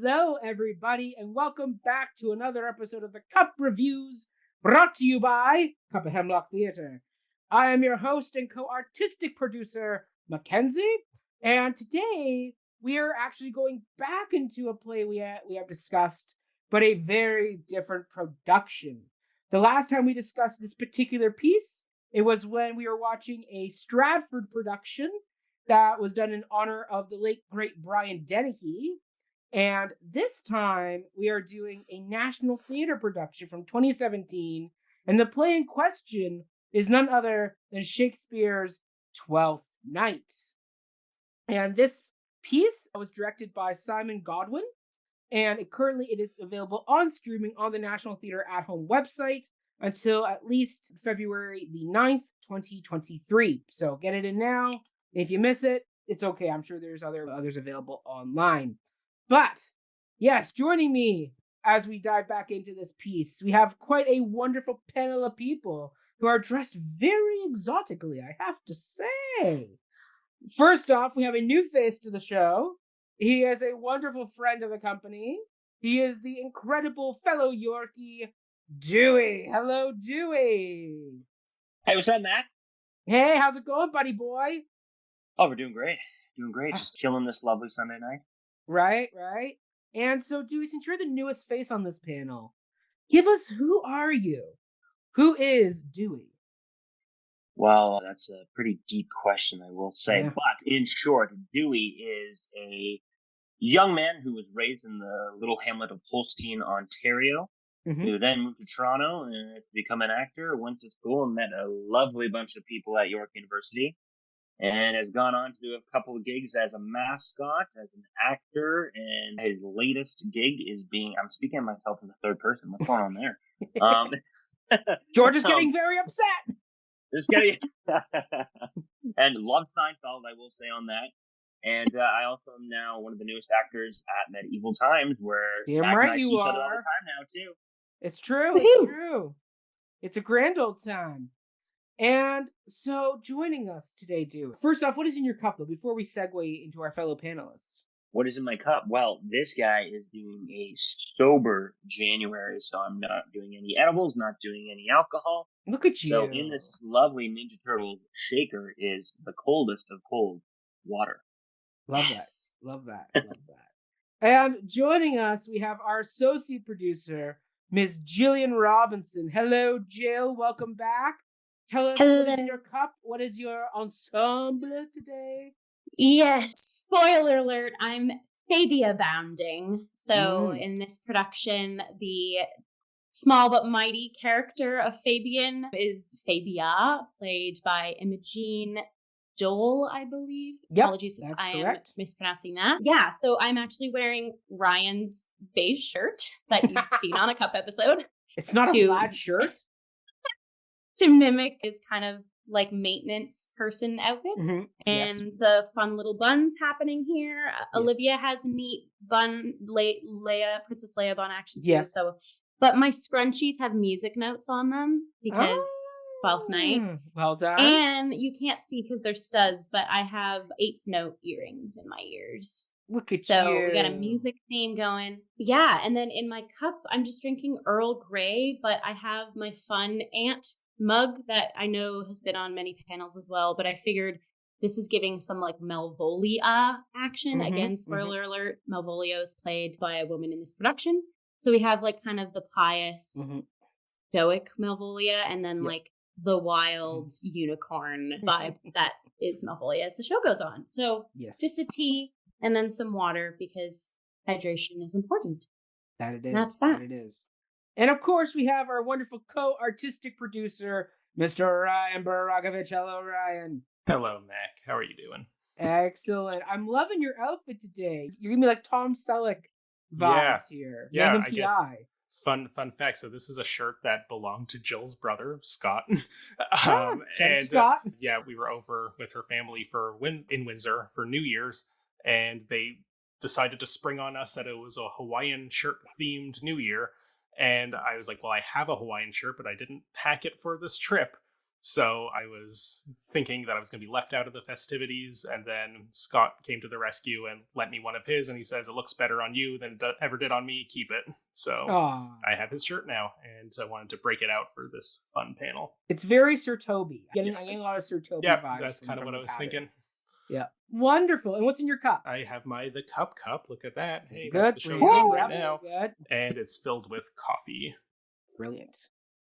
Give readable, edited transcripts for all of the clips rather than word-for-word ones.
Hello, everybody, and welcome back to another episode of the Cup Reviews, brought to you by Cup of Hemlock Theatre. I am your host and co-artistic producer, Mackenzie, and today we are actually going back into a play we have discussed, but a very different production. The last time we discussed this particular piece, it was when we were watching a Stratford production that was done in honor of the late, great Brian Dennehy. And this time, we are doing a National Theatre production from 2017, and the play in question is none other than Shakespeare's Twelfth Night. And this piece was directed by Simon Godwin, and currently it is available on streaming on the National Theatre at Home website until at least February the 9th, 2023. So get it in now. If you miss it, it's okay. I'm sure there's others available online. But, yes, joining me as we dive back into this piece, we have quite a wonderful panel of people who are dressed very exotically, I have to say. First off, we have a new face to the show. He is a wonderful friend of the company. He is the incredible fellow Yorkie, Dewey. Hello, Dewey. Hey, what's up, Matt? Hey, how's it going, buddy boy? Oh, we're doing great. Just killing this lovely Sunday night. Right. And so, Dewey, since you're the newest face on this panel, give us, who are you? Who is Dewey? Well, that's a pretty deep question, I will say. Yeah. But in short, Dewey is a young man who was raised in the little hamlet of Holstein, Ontario, who then moved to Toronto to become an actor, went to school and met a lovely bunch of people at York University, and has gone on to do a couple of gigs as a mascot, as an actor, and his latest gig is I'm speaking of myself in the third person. What's going on there? George is getting very upset. Just getting, and love Seinfeld, I will say on that. And I also am now one of the newest actors at Medieval Times, where Damn Mac right and I see you each other all are. the time now, too. It's true. Woohoo! It's true. It's a grand old time. And so, joining us today, Dewey. First off, what is in your cup, though, before we segue into our fellow panelists? What is in my cup? Well, this guy is doing a sober January, so I'm not doing any edibles, not doing any alcohol. Look at you. So in this lovely Ninja Turtles shaker is the coldest of cold water. Love Yes. that. Love that. And joining us, we have our associate producer, Ms. Jillian Robinson. Hello, Jill. Welcome back. Tell us what is in your cup. What is your ensemble today? Yes, spoiler alert, I'm Fabia bounding. So in this production, the small but mighty character of Fabian is Fabia, played by Imogene Dole, I believe. Yep, Apologies if I am correct. mispronouncing that. Yeah, so I'm actually wearing Ryan's beige shirt that you've seen on a Cup episode. It's not a plaid shirt. To mimic his kind of like maintenance person outfit. And the fun little buns happening here. Yes. Olivia has a neat bun, Princess Leia bun action too. Yes. So, but my scrunchies have music notes on them because 12th night. Well done. And you can't see because they're studs, but I have 8th note earrings in my ears. Look at So you. we got a music theme going. Yeah, and then in my cup, I'm just drinking Earl Grey, but I have my fun Ant mug that I know has been on many panels as well, but I figured this is giving some like Malvolia action. Again, spoiler alert, Malvolio is played by a woman in this production. So we have like kind of the pious, stoic Malvolia, and then like the wild unicorn vibe that is Malvolia as the show goes on. So just a tea and then some water because hydration is important. That it is. That's that. It is. And of course, we have our wonderful co-artistic producer, Mr. Ryan Borochovitz. Hello, Ryan. Hello, Mac. How are you doing? Excellent. I'm loving your outfit today. You're giving me like Tom Selleck vibes here. Yeah, I guess. Fun fact. So this is a shirt that belonged to Jill's brother, Scott. Scott. Yeah, we were over with her family in Windsor for New Year's, and they decided to spring on us that it was a Hawaiian shirt themed New Year. And I was like, well, I have a Hawaiian shirt, but I didn't pack it for this trip. So I was thinking that I was going to be left out of the festivities, and then Scott came to the rescue and lent me one of his, and he says, it looks better on you than it ever did on me, keep it. So I have his shirt now, and I wanted to break it out for this fun panel. It's very Sir Toby. I'm getting a lot of Sir Toby vibes. Yeah, that's kind of what I was thinking. Yeah. Wonderful. And what's in your cup? I have the cup. Look at that. Hey, good. That's the show right now. Good. And it's filled with coffee. Brilliant.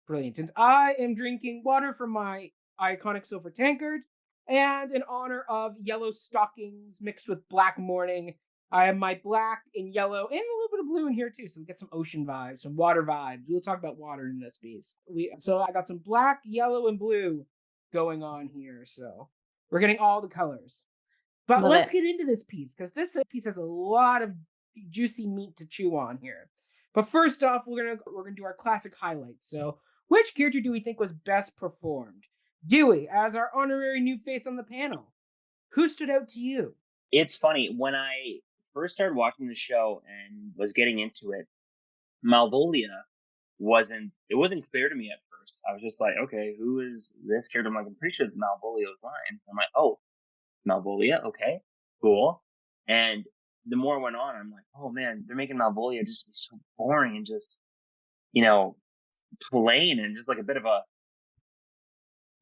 And I am drinking water from my iconic silver tankard. And in honor of yellow stockings mixed with black morning, I have my black and yellow and a little bit of blue in here too. So we get some ocean vibes, some water vibes. We'll talk about water in this piece. So I got some black, yellow, and blue going on here. So we're getting all the colors. But let's get into this piece, because this piece has a lot of juicy meat to chew on here. But first off, we're gonna do our classic highlights. So which character do we think was best performed? Dewey, as our honorary new face on the panel, who stood out to you? It's funny, when I first started watching the show and was getting into it, Malvolia wasn't clear to me at first. I was just like, okay, who is this character? I'm like, I'm pretty sure it's Malvolio's line. I'm like, oh, Malvolia, okay, cool. And the more it went on, I'm like, oh man, they're making Malvolia just be so boring and just, plain and just like a bit of a,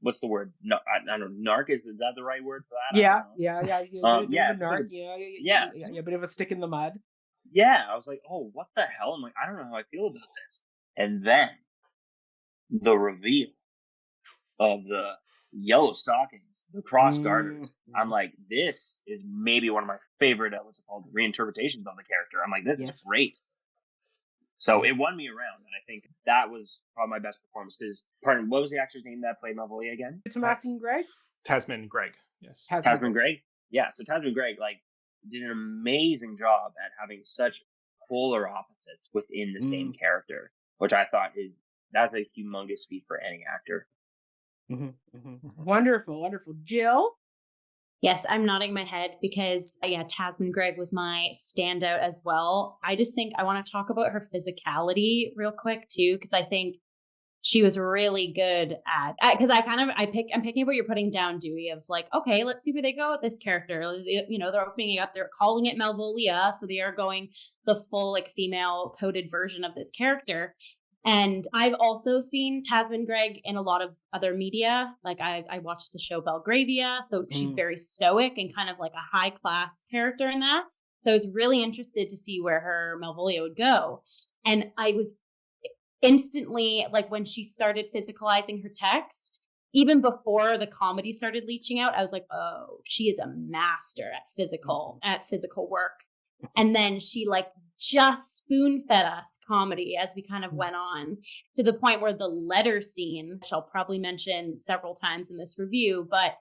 what's the word? No, I don't know. Narc is that the right word for that? Yeah. Narc. A bit of a stick in the mud. Yeah, I was like, oh, what the hell? I'm like, I don't know how I feel about this. And then the reveal of the yellow stockings, the cross garters. I'm like, this is maybe one of my favorite, what's it called, reinterpretations of the character. I'm like, this is great. So it won me around, and I think that was probably my best performance. Because, what was the actor's name that played Malvolia again? Tamsin Greig? Tamsin Greig, yes. Tamsin Greig? Yeah, so Tamsin Greig, did an amazing job at having such polar opposites within the same character, which I thought that's a humongous feat for any actor. Wonderful. Jill? Yes, I'm nodding my head because, Tamsin Greig was my standout as well. I just think I want to talk about her physicality real quick too, because I think she was really good at, because I'm picking up what you're putting down, Dewey, of like, okay, let's see where they go with this character. They're opening it up, they're calling it Malvolia, so they are going the full female coded version of this character. And I've also seen Tamsin Greig in a lot of other media. I watched the show Belgravia, so she's very stoic and kind of like a high class character in that. So I was really interested to see where her Malvolia would go. And I was instantly, when she started physicalizing her text, even before the comedy started leaching out, I was like, oh, she is a master at physical work. And then she just spoon-fed us comedy as we kind of went on, to the point where the letter scene, which I'll probably mention several times in this review, but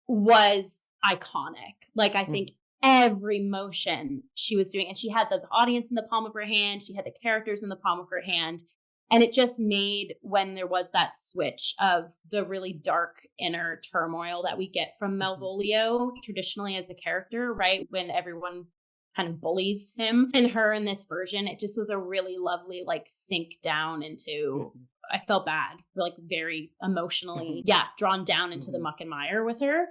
was iconic. I think every motion she was doing, and she had the audience in the palm of her hand, she had the characters in the palm of her hand. And it just made, when there was that switch of the really dark inner turmoil that we get from Malvolio traditionally as the character, right? When everyone kind of bullies him and her in this version, it just was a really lovely sink down into, I felt bad, very emotionally drawn down into the muck and mire with her.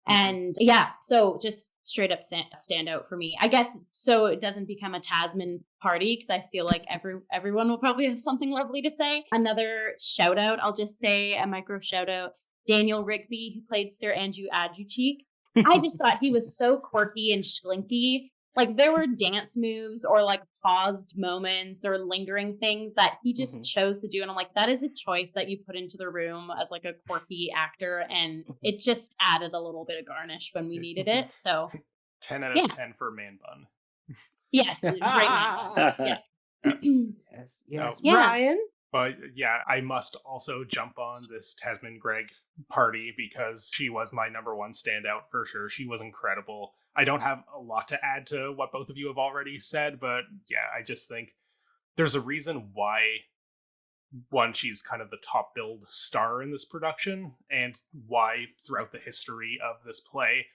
And so just straight up stand out for me, I guess, so it doesn't become a Tasman party, because I feel like everyone will probably have something lovely to say. Another shout out, I'll just say a micro shout out, Daniel Rigby, who played Sir Andrew Aducheek. I just thought he was so quirky and schlinky. There were dance moves or paused moments or lingering things that he just chose to do. And I'm like, that is a choice that you put into the room as a quirky actor. And it just added a little bit of garnish when we needed it. So 10 out of 10 for Man Bun. Yes. Great Man Bun. Yeah. Yes. Brian? But I must also jump on this Tamsin Greig party, because she was my number one standout for sure. She was incredible. I don't have a lot to add to what both of you have already said, but I just think there's a reason why, one, she's kind of the top billed star in this production, and why throughout the history of this play,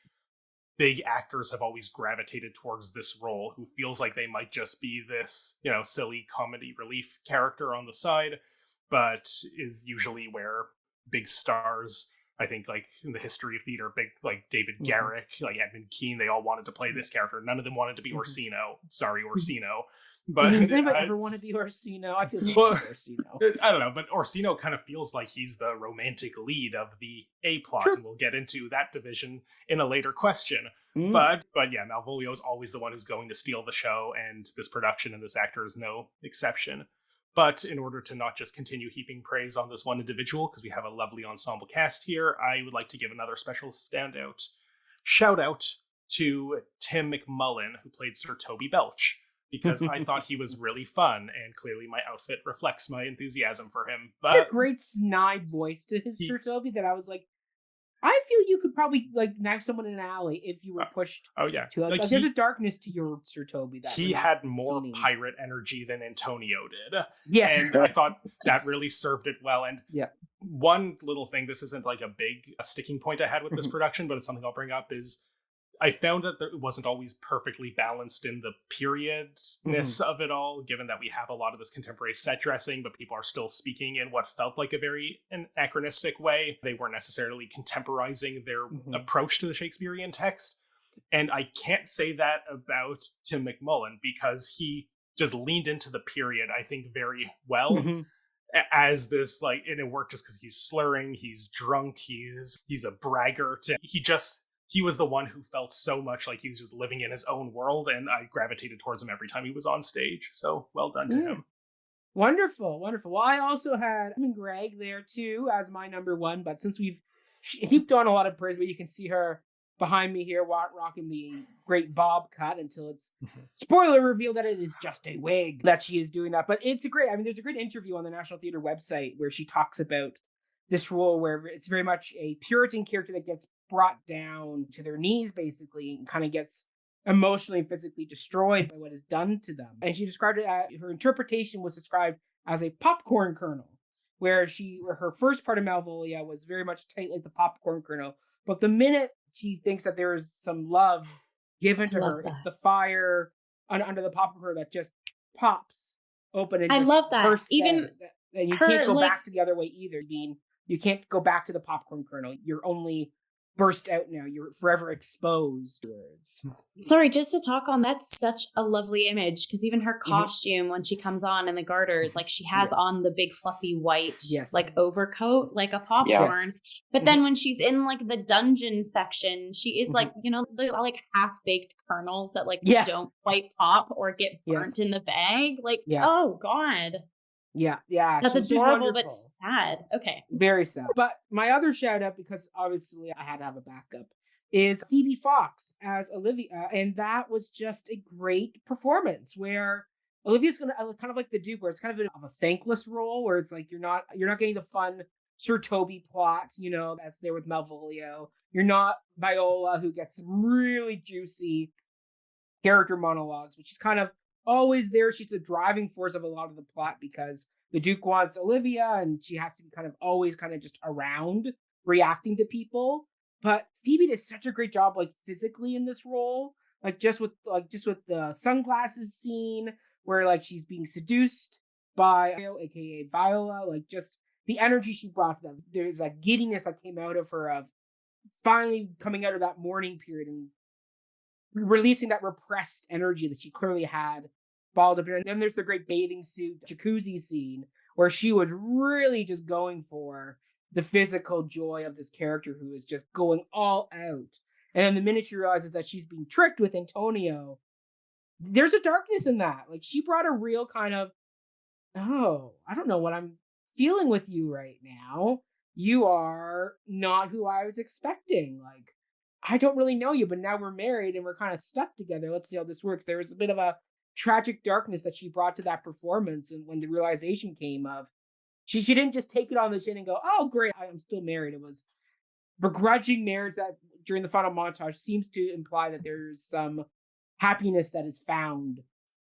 big actors have always gravitated towards this role, who feels like they might just be this, silly comedy relief character on the side, but is usually where big stars. I think, like, in the history of theater, big, like, David Garrick, like, Edmund Kean, they all wanted to play this character. None of them wanted to be Orsino. Sorry, Orsino. But does anybody ever want to be Orsino? I feel so Orsino. I don't know, but Orsino kind of feels like he's the romantic lead of the A plot, and we'll get into that division in a later question. But yeah, Malvolio is always the one who's going to steal the show, and this production and this actor is no exception. But in order to not just continue heaping praise on this one individual, because we have a lovely ensemble cast here, I would like to give another special standout. Shout out to Tim McMullen, who played Sir Toby Belch, because I thought he was really fun, and clearly my outfit reflects my enthusiasm for him. But a great snide voice to his Sir Toby that I was like, I feel you could probably like knife someone in an alley if you were pushed. Oh yeah, like there's a darkness to your Sir Toby. That he had more pirate energy than Antonio did. Yeah, and I thought that really served it well. And yeah, one little thing, this isn't like a big sticking point I had with this production, but it's something I'll bring up, is I found that it wasn't always perfectly balanced in the periodness of it all, given that we have a lot of this contemporary set dressing, but people are still speaking in what felt like a very anachronistic way. They weren't necessarily contemporizing their approach to the Shakespearean text. And I can't say that about Tim McMullen, because he just leaned into the period, I think, very well. As this, like, and it worked just because he's slurring, he's drunk, he's a braggart, and he was the one who felt so much like he was just living in his own world, and I gravitated towards him every time he was on stage. So well done to him. Wonderful, wonderful. Well, I also had Tamsin Greig there too as my number one, but since we've heaped on a lot of praise, but you can see her behind me here rocking the great bob cut until it's spoiler reveal that it is just a wig that she is doing that. But it's there's a great interview on the National Theatre website where she talks about this role where it's very much a Puritan character that gets brought down to their knees, basically, and kind of gets emotionally and physically destroyed by what is done to them. And she described it her interpretation was described as a popcorn kernel, where her first part of Malvolia was very much tight like the popcorn kernel. But the minute she thinks that there is some love given to her, it's the fire under the popcorn kernel that just pops open. And I love that. Even and you can't go back to the other way either. You can't go back to the popcorn kernel. You're only burst out now. You're forever exposed towards. Sorry, just to talk on, that's such a lovely image, because even her costume when she comes on in the garters, like she has on the big fluffy white like overcoat, like a popcorn. But then when she's in like the dungeon section, she is like, the like half-baked kernels that like don't quite pop or get burnt in the bag. Like, oh God. Yeah. That's adorable, but sad. Okay. Very sad. But my other shout out, because obviously I had to have a backup, is Phoebe Fox as Olivia. And that was just a great performance where Olivia's kind of like the Duke, where it's kind of a thankless role, where it's like you're not getting the fun Sir Toby plot, that's there with Malvolio. You're not Viola, who gets some really juicy character monologues, but she's kind of always there. She's the driving force of a lot of the plot, because the Duke wants Olivia and she has to be always just around reacting to people. But Phoebe does such a great job, like physically in this role, just with the sunglasses scene where like she's being seduced by aka Viola, like just the energy she brought to them. There's a giddiness that came out of her of finally coming out of that mourning period and releasing that repressed energy that she clearly had balled up in. And then there's the great bathing suit jacuzzi scene where she was really just going for the physical joy of this character who is just going all out. And then the minute she realizes that she's being tricked with Antonio, there's a darkness in that. Like she brought a real kind of, oh, I don't know what I'm feeling with you right now. You are not who I was expecting. Like, I don't really know you, but now we're married and we're kind of stuck together. Let's see how this works. There was a bit of a tragic darkness that she brought to that performance. And when the realization came of, she didn't just take it on the chin and go, oh, great, I'm still married. It was begrudging marriage that during the final montage seems to imply that there's some happiness that is found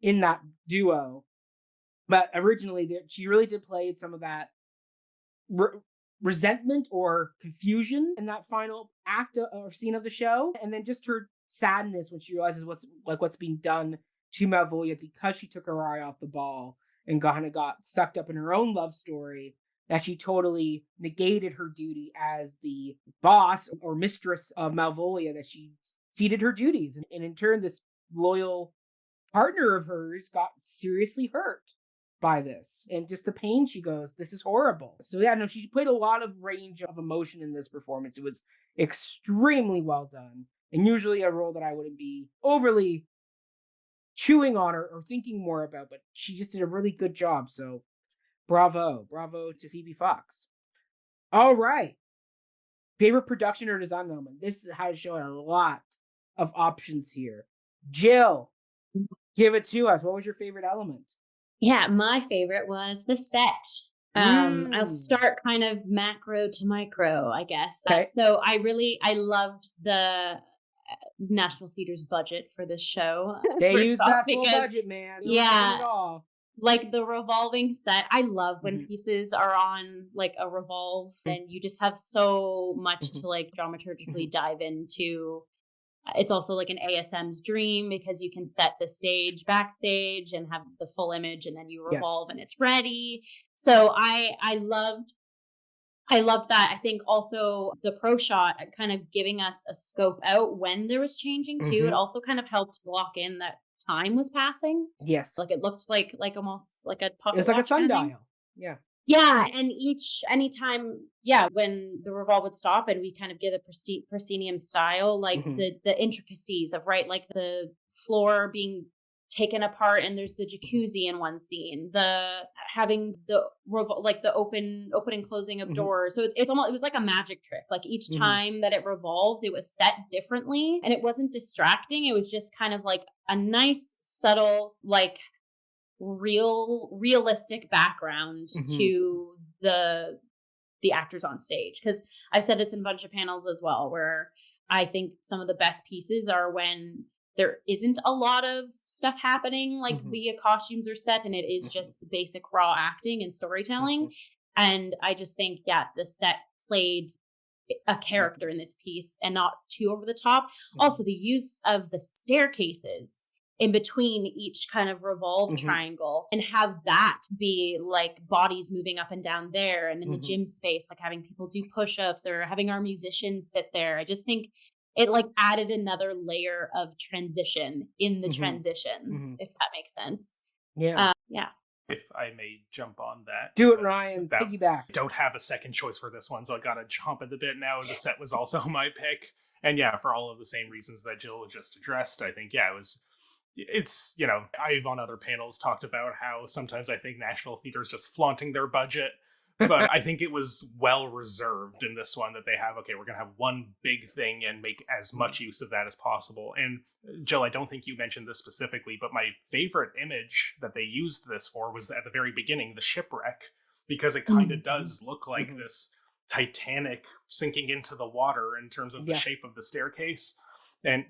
in that duo. But originally, she really did play some of that resentment or confusion in that final act or scene of the show. And then just her sadness when she realizes what's being done to Malvolia because she took her eye off the ball and got sucked up in her own love story that she totally negated her duty as the boss or mistress of Malvolia, that she ceded her duties. And in turn, this loyal partner of hers got seriously hurt by this. And just the pain she goes, this is horrible. So yeah, no, she played a lot of range of emotion in this performance. It was extremely well done. And usually a role that I wouldn't be overly chewing on or thinking more about, but she just did a really good job. So bravo to Phoebe Fox. All right, favorite production or design element. This has shown a lot of options here. Jill, give it to us. What was your favorite element? Yeah, my favorite was the set. I'll start kind of macro to micro, I guess. Okay. So I loved the National Theatre's budget for this show. They used that full budget, man. Yeah. It all. Like the revolving set. I love when pieces are on like a revolve and you just have so much to like dramaturgically dive into. It's also like an ASM's dream because you can set the stage backstage and have the full image and then you revolve and it's ready. So I loved that. I think also the pro shot kind of giving us a scope out when there was changing too. It also kind of helped block in that time was passing. Yes. Like it looked like almost like a pocket. It was like a sundial. Kind of Yeah. Yeah, and anytime, when the revolve would stop and we kind of get a proscenium style, like the intricacies of, right, like the floor being taken apart and there's the jacuzzi in one scene, having the open and closing of doors. So it's almost, it was like a magic trick. Like each time that it revolved, it was set differently and it wasn't distracting. It was just kind of like a nice, subtle, like realistic background to the actors on stage. Because I've said this in a bunch of panels as well, where I think some of the best pieces are when there isn't a lot of stuff happening, like via costumes or set, and it is just the basic raw acting and storytelling. And I just think, the set played a character in this piece and not too over the top. Also, the use of the staircases in between each kind of revolve triangle and have that be like bodies moving up and down there, and in the gym space, like having people do push-ups or having our musicians sit there. I just think it like added another layer of transition in the transitions, if that makes sense. Yeah. If I may jump on that. Do it, Ryan. Piggyback. I don't have a second choice for this one, so I gotta jump at the bit now. The set was also my pick. And for all of the same reasons that Jill just addressed, I think, it's, I've on other panels talked about how sometimes I think National Theatre is just flaunting their budget, but I think it was well reserved in this one that they have, we're going to have one big thing and make as much use of that as possible. And Jill, I don't think you mentioned this specifically, but my favorite image that they used this for was at the very beginning, the shipwreck, because it kind of does look like this Titanic sinking into the water in terms of the shape of the staircase. And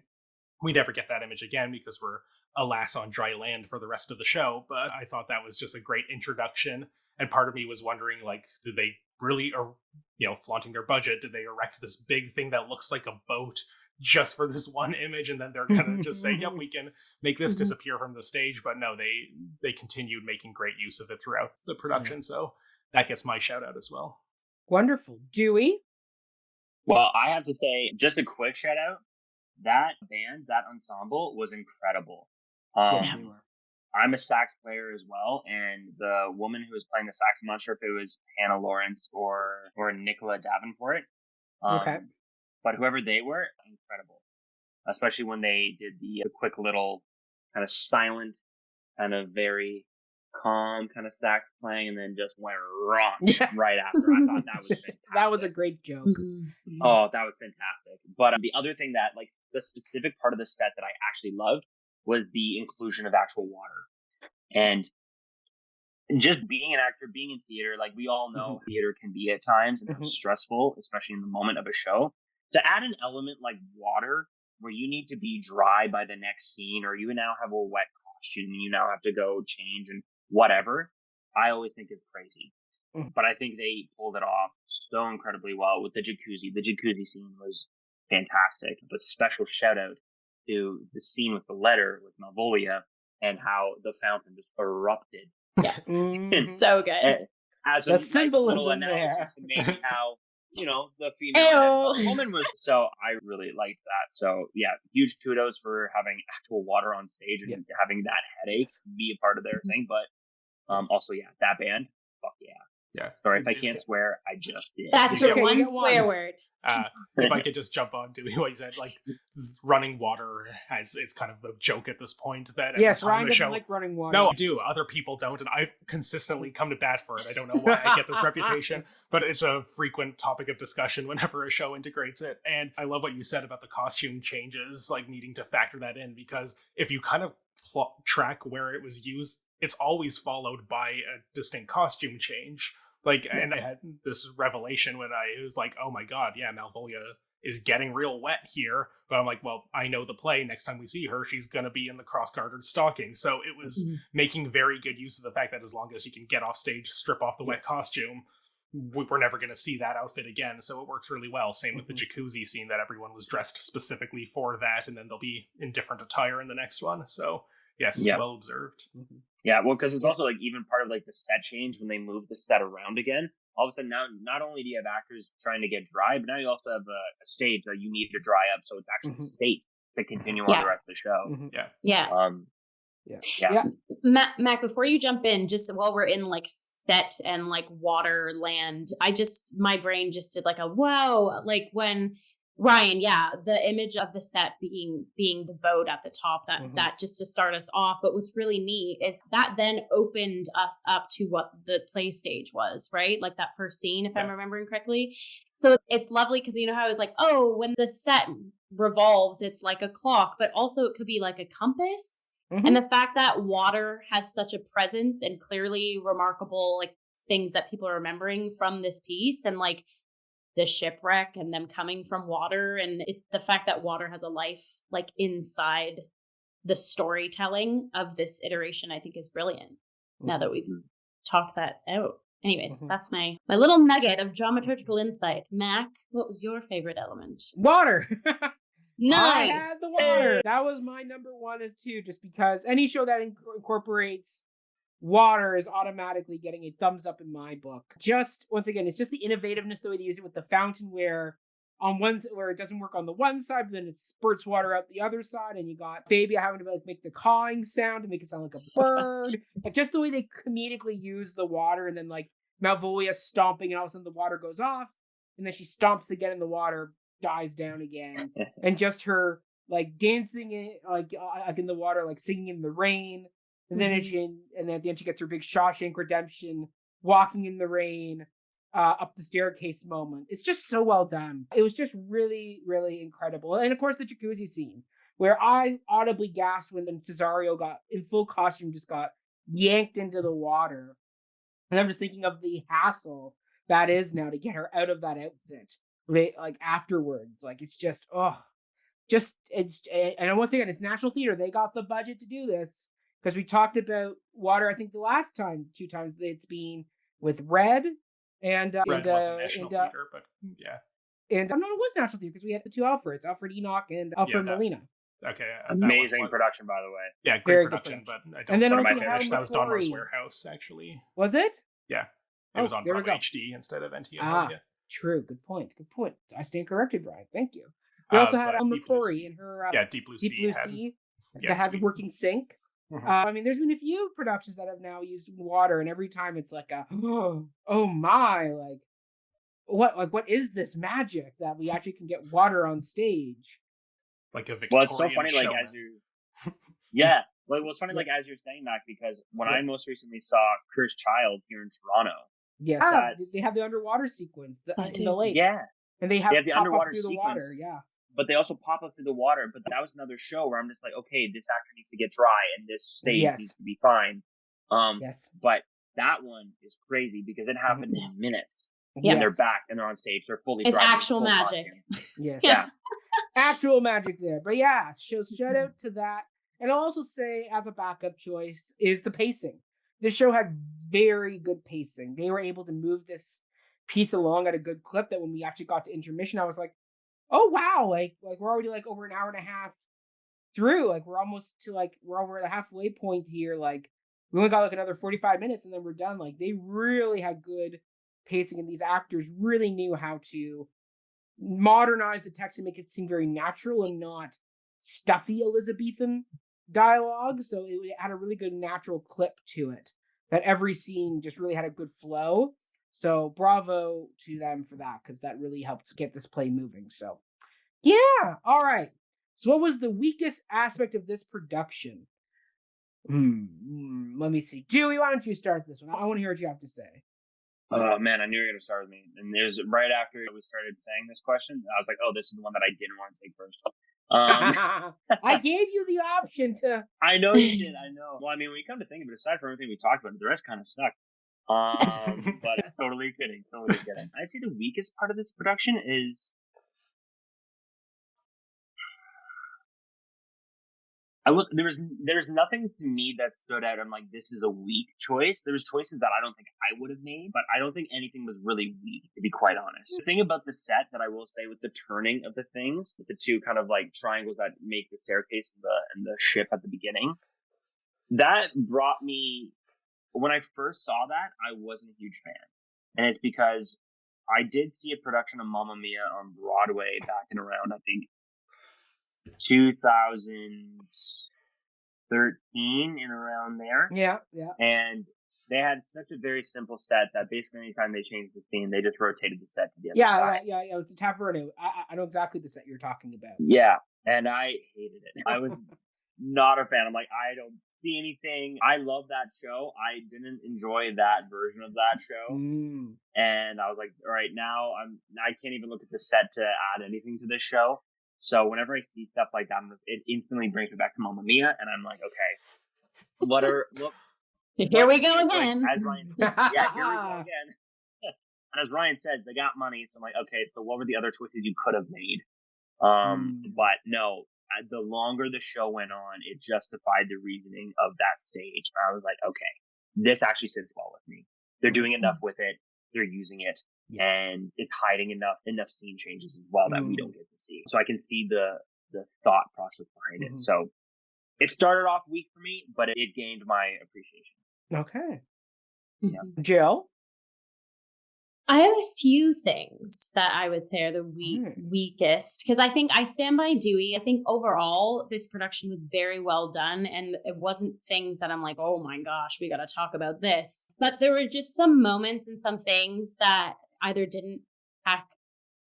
we never get that image again because we're alas on dry land for the rest of the show, but I thought that was just a great introduction. And part of me was wondering, like, did they really, flaunting their budget, did they erect this big thing that looks like a boat just for this one image, and then they're gonna just say, yep, we can make this disappear from the stage? But no, they continued making great use of it throughout the production, so that gets my shout out as well. Wonderful. Dewey? Well, I have to say, just a quick shout out, that band, that ensemble was incredible. I'm a sax player as well, and the woman who was playing the sax, I'm not sure if it was Hannah Lawrence or Nicola Davenport. But whoever they were, incredible. Especially when they did the quick little kind of silent, kind of very calm kind of sax playing, and then just went raunch right after. I thought that was fantastic. That was a great joke. Oh, that was fantastic. But the other thing that, like, the specific part of the set that I actually loved was the inclusion of actual water. And just being an actor, being in theater, like, we all know theater can be at times and how stressful, especially in the moment of a show. To add an element like water, where you need to be dry by the next scene, or you now have a wet costume and you now have to go change and whatever, I always think it's crazy. But I think they pulled it off so incredibly well with the jacuzzi. The jacuzzi scene was fantastic. But special shout out to the scene with the letter with Malvolia and how the fountain just erupted. It's so good. as a The nice little symbolism analogy there. to maybe how, the female and the woman was. So I really liked that. So yeah, huge kudos for having actual water on stage and having that headache be a part of their thing. But also, that band, fuck yeah. Yeah. Sorry if I can't swear, I just did. That's your Okay, one you get swear one. word. If I could just jump on to what you said, like running water it's kind of a joke at this point that Yes, every time Ryan a doesn't show. like running water. No, I do. Other people don't, and I've consistently come to bat for it. I don't know why I get this reputation, but it's a frequent topic of discussion whenever a show integrates it. And I love what you said about the costume changes, like needing to factor that in, because if you kind of track where it was used, it's always followed by a distinct costume change. And I had this revelation when I was like, oh my god, Malvolia is getting real wet here. But I'm like, well, I know the play. Next time we see her, she's going to be in the cross-gartered stocking. So it was making very good use of the fact that as long as she can get off stage, strip off the wet costume, we're never going to see that outfit again. So it works really well. Same with the jacuzzi scene, that everyone was dressed specifically for that, and then they'll be in different attire in the next one. So yes, well observed. Yeah, well, because it's also like even part of like the set change when they move the set around again. All of a sudden now, not only do you have actors trying to get dry, but now you also have a stage that you need to dry up, so it's actually safe to continue on the rest of the show. Yeah. Mac, before you jump in, just while we're in like set and like water land, my brain just did like a whoa, like when Ryan, the image of the set being the boat at the top, that just to start us off. But what's really neat is that then opened us up to what the play stage was, right? Like that first scene, if I'm remembering correctly. So it's lovely because you know how it's like, oh, when the set revolves, it's like a clock, but also it could be like a compass. And the fact that water has such a presence and clearly remarkable like things that people are remembering from this piece, and like the shipwreck and them coming from water, and the fact that water has a life like inside the storytelling of this iteration, I think is brilliant. Now that we've talked that out. Anyways, that's my little nugget of dramaturgical insight. Mac, what was your favorite element? Water. Nice. I had the water. That was my number 1 and 2, just because any show that incorporates water is automatically getting a thumbs up in my book. Just once again, it's just the innovativeness, the way they use it with the fountain, where it doesn't work on the one side, but then it spurts water out the other side, and you got Fabia having to like make the cawing sound to make it sound like a bird. Like just the way they comedically use the water, and then like Malvolia stomping, and all of a sudden the water goes off, and then she stomps again, and the water dies down again, and just her like dancing like in the water, like singing in the rain. And then and then at the end she gets her big Shawshank Redemption walking in the rain up the staircase moment. It's just so well done. It was just really, really incredible. And of course the jacuzzi scene, where I audibly gasped when Cesario got in full costume, just got yanked into the water. And I'm just thinking of the hassle that is now to get her out of that outfit, right? Like afterwards, like it's just and once again, it's National Theatre. They got the budget to do this. Because we talked about water, I think the last time, 2 times it's been with Red and Red wasn't National Theatre, but and no, it was National Theatre because we had the 2 Alfreds, Alfred Enoch and Alfred Molina. Okay, amazing production, by the way. Yeah, great production, but I don't. And then also that was Donruss Warehouse, actually. Was it? Yeah, it was on Bravo HD instead of NTN. True. Good point. I stand corrected, Brian. Thank you. We also had McCrory in her Deep Blue Sea that had the working sink. I mean, there's been a few productions that have now used water, and every time it's like oh my, like what is this magic that we actually can get water on stage? Like a Victorian. Well, it's so funny, showman. like as you, Well, it was funny, like as you're saying that, because when I most recently saw Cursed Child here in Toronto, they have the underwater sequence in the lake, and they have the underwater through sequence. The water, But they also pop up through the water. But that was another show where I'm just like, okay, this actor needs to get dry and this stage needs to be fine. But that one is crazy because it happened in minutes. And they're back and they're on stage. They're fully dry. It's actual magic. Actual magic there. But shout out to that. And I'll also say, as a backup choice, is the pacing. This show had very good pacing. They were able to move this piece along at a good clip that when we actually got to intermission, I was like, oh wow, like we're already like over an hour and a half through. Like we're almost to we're over the halfway point here. Like we only got like another 45 minutes and then we're done. Like, they really had good pacing, and these actors really knew how to modernize the text and make it seem very natural and not stuffy Elizabethan dialogue. So it had a really good natural clip to it, that every scene just really had a good flow. So bravo to them for that, because that really helped get this play moving. So yeah, all right. So what was the weakest aspect of this production? Let me see. Dewey, why don't you start this one? I want to hear what you have to say. Oh man, I knew you were going to start with me. And there's right after we started saying this question, I was like, oh, this is the one that I didn't want to take first. I gave you the option to. I know you did. I know. Well, I mean, when you come to think of it, aside from everything we talked about, the rest kind of sucked. But totally kidding. Totally kidding. I see the weakest part of this production is. There's nothing to me that stood out. I'm like, this is a weak choice. There's choices that I don't think I would have made, but I don't think anything was really weak, to be quite honest. The thing about the set that I will say, with the turning of the things, with the two kind of like triangles that make the staircase and the ship at the beginning, that brought me, when I first saw that, I wasn't a huge fan. And it's because I did see a production of Mamma Mia on Broadway back in around, I think, 2013, in around there. Yeah. And they had such a very simple set that basically anytime they changed the theme, they just rotated the set to the other side. Yeah. It was the Taverna. I know exactly the set you're talking about. Yeah, and I hated it. I was not a fan. I'm like, I don't see anything. I love that show. I didn't enjoy that version of that show. And I was like, all right, now I can't even look at the set to add anything to this show. So whenever I see stuff like that, it instantly brings me back to Mamma Mia, and I'm like, okay, here we go again. As Ryan, yeah, here we go again. And as Ryan said, they got money, so I'm like, okay, so what were the other choices you could have made? But no, the longer the show went on, it justified the reasoning of that stage. I was like, okay, this actually sits well with me. They're doing enough with it. They're using it. Yeah. And it's hiding enough scene changes as well that we don't get to see. So I can see the thought process behind it. So it started off weak for me, but it gained my appreciation. Okay. Yeah. Jill? I have a few things that I would say are the weakest, because I think I stand by Dewey. I think overall this production was very well done, and it wasn't things that I'm like, oh my gosh, we got to talk about this. But there were just some moments and some things that either didn't pack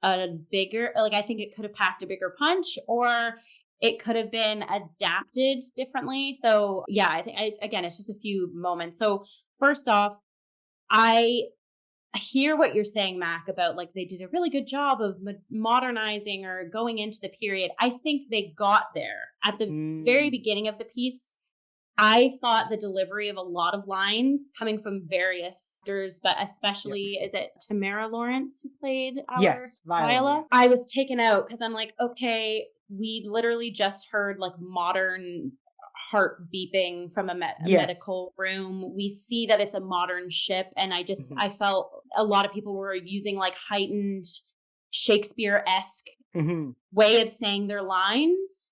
a bigger, like I think it could have packed a bigger punch, or it could have been adapted differently. So yeah, I think it's just a few moments. So first off, I hear what you're saying, Mac, about like they did a really good job of modernizing or going into the period. I think they got there at the very beginning of the piece. I thought the delivery of a lot of lines coming from various actors, but especially, is it Tamara Lawrence who played our Viola? I was taken out because I'm like, okay, we literally just heard like modern heart beeping from a medical room. We see that it's a modern ship, and I just I felt a lot of people were using like heightened Shakespeare-esque way of saying their lines,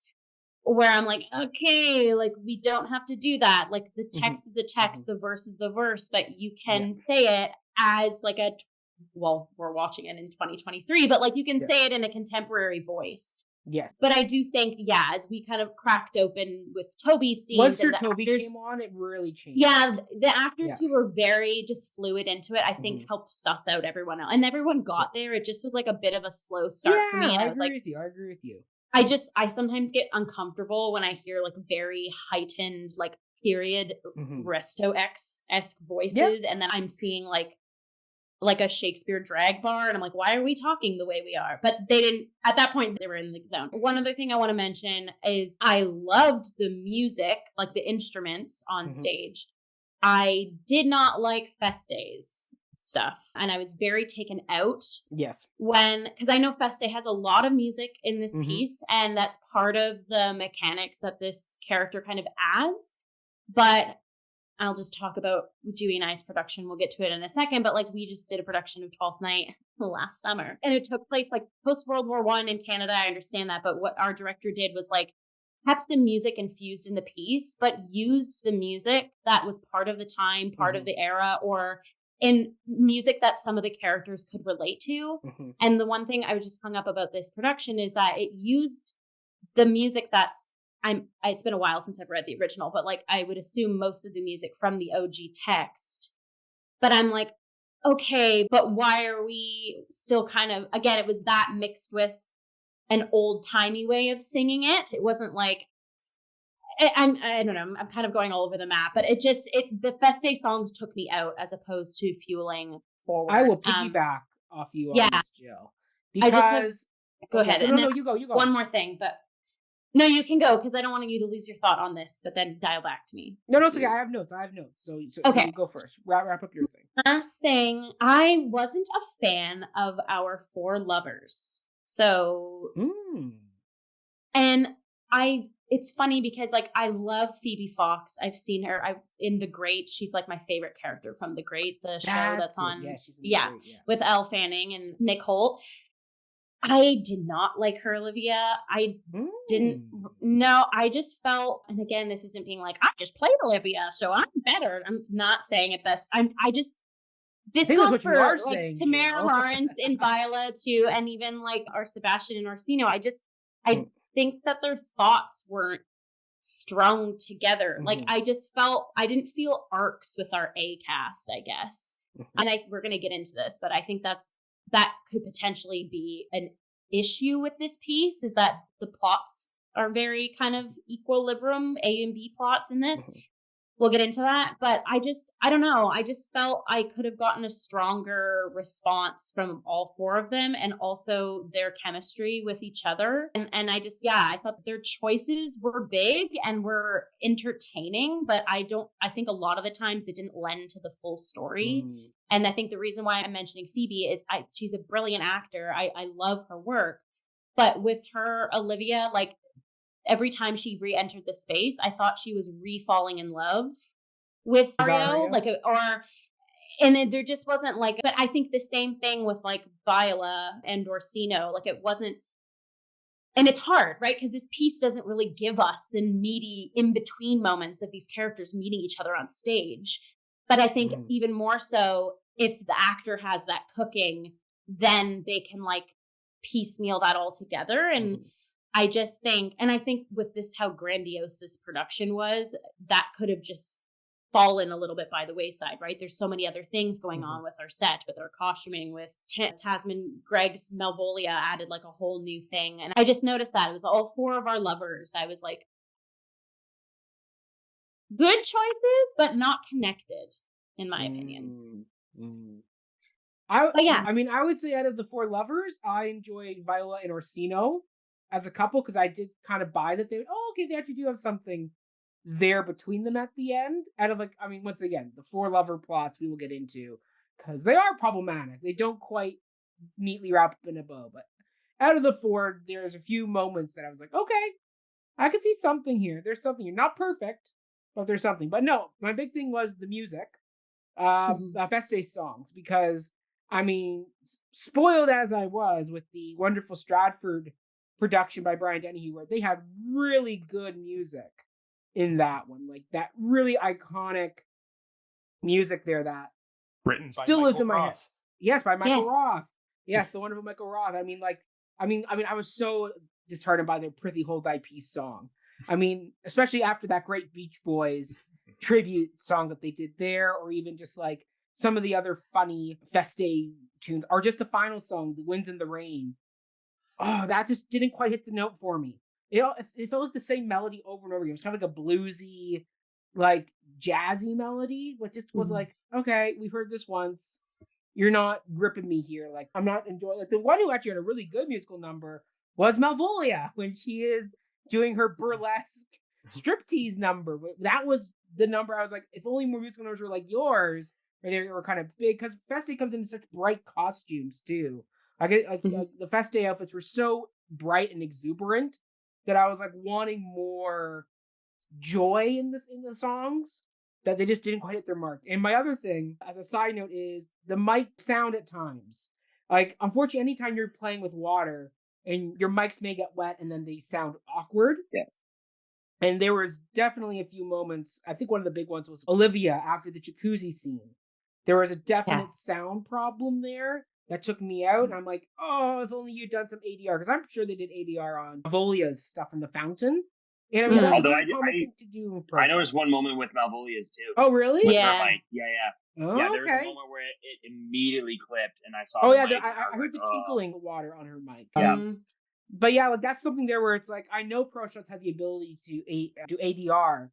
where I'm like, okay, like we don't have to do that. Like the text is the text, the verse is the verse, but you can say it as like we're watching it in 2023, but like you can say it in a contemporary voice. Yes. But I do think, as we kind of cracked open with Toby's scenes. Once Toby came on, it really changed. Yeah, the actors who were very just fluid into it, I think helped suss out everyone else. And everyone got there. It just was like a bit of a slow start for me. And I agree with you. I sometimes get uncomfortable when I hear like very heightened, like period Resto-esque voices. And then I'm seeing like a Shakespeare drag bar, and I'm like, why are we talking the way we are? But they didn't, at that point, they were in the zone. One other thing I want to mention is I loved the music, like the instruments on stage. I did not like Feste's stuff, and I was very taken out. Yes. Because I know Feste has a lot of music in this piece, and that's part of the mechanics that this character kind of adds. But I'll just talk about Dewey and I's production. We'll get to it in a second. But like we just did a production of 12th Night last summer. And it took place like post World War I in Canada. I understand that. But what our director did was like kept the music infused in the piece, but used the music that was part of the time, part of the era, or in music that some of the characters could relate to. And the one thing I was just hung up about this production is that it used the music that's, it's been a while since I've read the original, but like I would assume most of the music from the OG text. But I'm like, okay, but why are we still kind of, again, it was that mixed with an old timey way of singing it. It wasn't like, I don't know, I'm kind of going all over the map, but the Feste songs took me out as opposed to fueling forward. I will piggyback off you on this, Jill. Because go ahead. No, you go. One more thing, but no, you can go because I don't want you to lose your thought on this, but then dial back to me. No, it's okay. I have notes. So okay. You go first. Wrap up your thing. Last thing, I wasn't a fan of our 4 lovers. So, and it's funny because like I love Phoebe Fox. I've seen her. In The Great. She's like my favorite character from The Great, the show that's on. Yeah, with Elle Fanning and Nick Holt. I did not like her, Olivia. I didn't. No, I just felt, and again, this isn't being like, I just played Olivia, so I'm better. I'm not saying it best. This goes for like Tamara Lawrence and Viola too, and even like our Sebastian and Orsino. I think that their thoughts weren't strung together. Like I didn't feel arcs with our A cast, I guess. And we're gonna get into this, but I think that could potentially be an issue with this piece, is that the plots are very kind of equilibrium, A and B plots in this. We'll get into that, but I don't know. I just felt I could have gotten a stronger response from all 4 of them, and also their chemistry with each other. And I thought their choices were big and were entertaining, but I think a lot of the times it didn't lend to the full story. And I think the reason why I'm mentioning Phoebe is she's a brilliant actor. I love her work, but with her, Olivia, like, every time she re-entered the space, I thought she was re-falling in love with Mario, and there just wasn't like, but I think the same thing with like Viola and Orsino, like it wasn't, and it's hard, right? Because this piece doesn't really give us the meaty in-between moments of these characters meeting each other on stage. But I think even more so, if the actor has that cooking, then they can like piecemeal that all together. And I just think, and I think with this, how grandiose this production was, that could have just fallen a little bit by the wayside, right? There's so many other things going on with our set, with our costuming, with Tamsin Greig's Malvolia added like a whole new thing. And I just noticed that it was all 4 of our lovers. I was like, good choices, but not connected, in my opinion. I mean, I would say out of the 4 lovers, I enjoyed Viola and Orsino as a couple, because I did kind of buy that they actually do have something there between them at the end. Out of like, I mean, once again, the 4 lover plots we will get into, because they are problematic. They don't quite neatly wrap up in a bow. But out of the 4, there's a few moments that I was like, okay, I could see something here. There's something here. Not perfect, but there's something. But no, my big thing was the music, Feste songs, because I mean, spoiled as I was with the wonderful Stratford production by Brian Dennehy, where they had really good music in that one, like that really iconic music there that written by still Michael lives in my Roth. head. Yes, by Michael Roth. Yes, the wonderful Michael Roth. I mean, I was so disheartened by the Prithee Hold Thy Peace song. I mean, especially after that great Beach Boys tribute song that they did there, or even just like some of the other funny Feste tunes, or just the final song, The Winds and the Rain. Oh, that just didn't quite hit the note for me. It felt like the same melody over and over again. It was kind of like a bluesy, like jazzy melody, but just was like, okay, we've heard this once. You're not gripping me here. Like, I'm not enjoying. Like, the one who actually had a really good musical number was Malvolia, when she is doing her burlesque striptease number. That was the number I was like, if only more musical numbers were like yours, where they were kind of big, because Feste comes in such bright costumes too. Like the Feste outfits were so bright and exuberant that I was like wanting more joy in the songs, that they just didn't quite hit their mark. And my other thing, as a side note, is the mic sound at times. Like, unfortunately, anytime you're playing with water and your mics may get wet and then they sound awkward. Yeah. And there was definitely a few moments. I think one of the big ones was Olivia after the jacuzzi scene. There was a definite sound problem there that took me out. And I'm like, oh, if only you'd done some ADR. Because I'm sure they did ADR on Malvolia's stuff in the fountain. And I mean, that's although a common thing to do. I noticed one moment with Malvolia's too. Oh, really? With Yeah. her mic. Yeah. Oh, Yeah, there was a okay. moment where it immediately clipped, and I saw. Oh, the yeah. mic, I heard like, the tinkling of water on her mic. Yeah. But yeah, like that's something there where it's like, I know pro shots have the ability to do ADR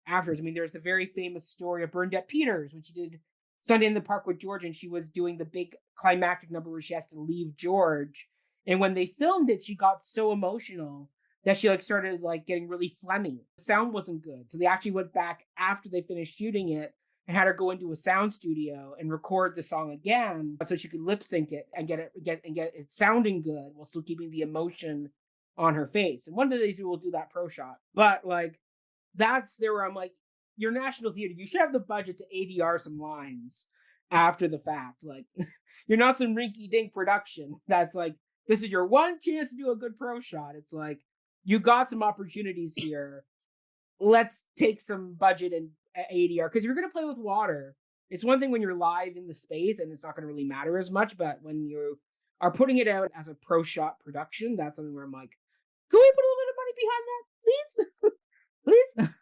afterwards. I mean, there's the very famous story of Bernadette Peters when she did Sunday in the Park with George, and she was doing the big climactic number where she has to leave George. And when they filmed it, she got so emotional that she like started like getting really phlegmy. The sound wasn't good. So they actually went back after they finished shooting it and had her go into a sound studio and record the song again so she could lip sync it and get it sounding good while still keeping the emotion on her face. And one of these will do that pro shot. But like that's there where I'm like, your National Theatre, you should have the budget to ADR some lines after the fact. Like you're not some rinky dink production that's like, this is your one chance to do a good pro shot. It's like, you got some opportunities here. Let's take some budget and ADR. Because if you're going to play with water, it's one thing when you're live in the space and it's not going to really matter as much. But when you are putting it out as a pro shot production, that's something where I'm like, can we put a little bit of money behind that, please? Please?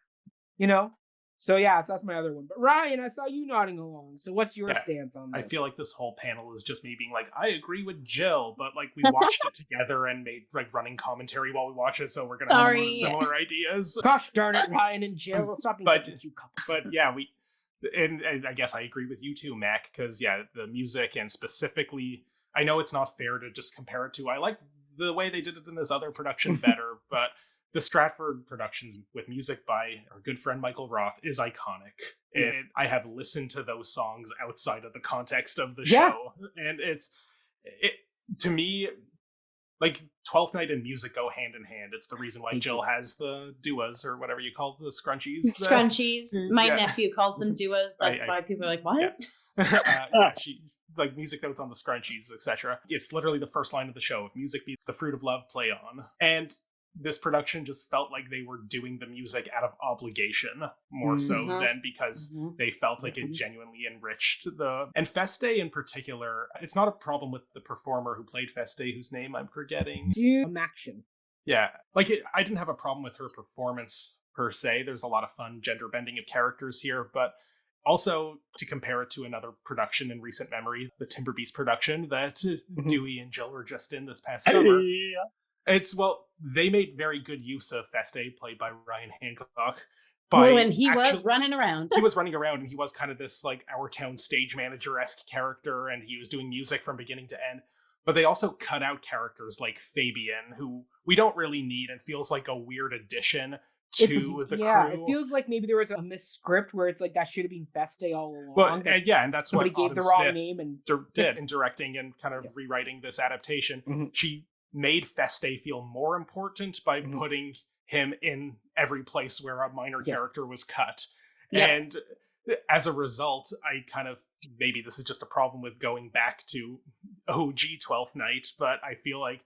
You know? So yeah, so that's my other one. But Ryan, I saw you nodding along. So what's your stance on this? I feel like this whole panel is just me being like, I agree with Jill, but like we watched it together and made like running commentary while we watch it, so we're gonna have a lot of similar ideas. Gosh darn it, Ryan and Jill, stop being such a cute couple. But yeah, and I guess I agree with you too, Mac, because yeah, the music and specifically, I know it's not fair to just compare it to. I like the way they did it in this other production better, but the Stratford production with music by our good friend Michael Roth is iconic. Yeah. And I have listened to those songs outside of the context of the show. And it to me, like Twelfth Night and music go hand in hand. It's the reason why Jill has the duas or whatever you call the scrunchies. Scrunchies. My nephew calls them duas. That's why people are like, what? She like music notes on the scrunchies, etc. It's literally the first line of the show. If music beats the fruit of love, play on. And this production just felt like they were doing the music out of obligation more so than because they felt like it genuinely enriched and Feste in particular. It's not a problem with the performer who played Feste, whose name I'm forgetting. Action. Yeah, like I didn't have a problem with her performance per se. There's a lot of fun gender bending of characters here, but also to compare it to another production in recent memory, the Timber Beast production that Dewey and Jill were just in this past summer. They made very good use of Feste, played by Ryan Hancock. And he was running around. He was running around, and he was kind of this like Our Town stage manager-esque character, and he was doing music from beginning to end. But they also cut out characters like Fabian, who we don't really need and feels like a weird addition to the crew. Yeah, it feels like maybe there was a misscript where it's like that should have been Feste all along. Well, and that's what gave Autumn the wrong Smith name and did in directing and kind of rewriting this adaptation. She made Feste feel more important by putting him in every place where a minor character was cut. Yep. And as a result, I kind of, maybe this is just a problem with going back to OG 12th Night, but I feel like,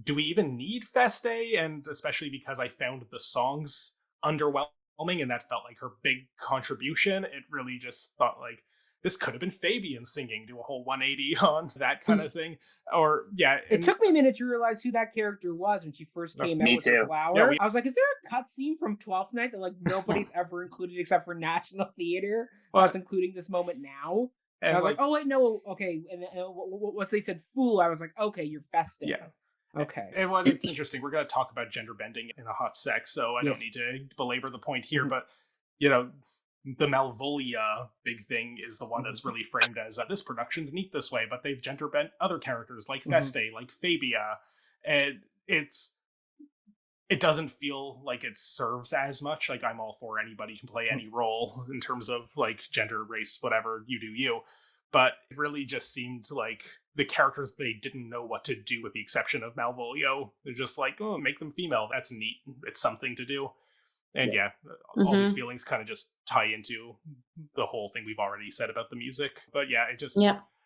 do we even need Feste? And especially because I found the songs underwhelming and that felt like her big contribution, it really just thought like, this could have been Fabian singing, do a whole 180 on that kind of thing. Or, yeah. It took me a minute to realize who that character was when she first came out with the flower. Yeah, I was like, is there a cutscene from 12th Night that like nobody's ever included except for National Theatre that's including this moment now? And I was like, oh, wait, no, okay. And once they said fool, I was like, okay, you're Feste. Yeah. Okay. And well, it's interesting. We're going to talk about gender bending in a hot sec, so I don't need to belabor the point here, but, you know, the Malvolia big thing is the one that's really framed as this production's neat this way, but they've gender bent other characters like Feste, like Fabia, and it doesn't feel like it serves as much. Like, I'm all for anybody can play any role in terms of like gender, race, whatever, you do you. But it really just seemed like the characters, they didn't know what to do with the exception of Malvolio. They're just like, oh, make them female. That's neat. It's something to do. And all these feelings kind of just tie into the whole thing we've already said about the music. But yeah, it just,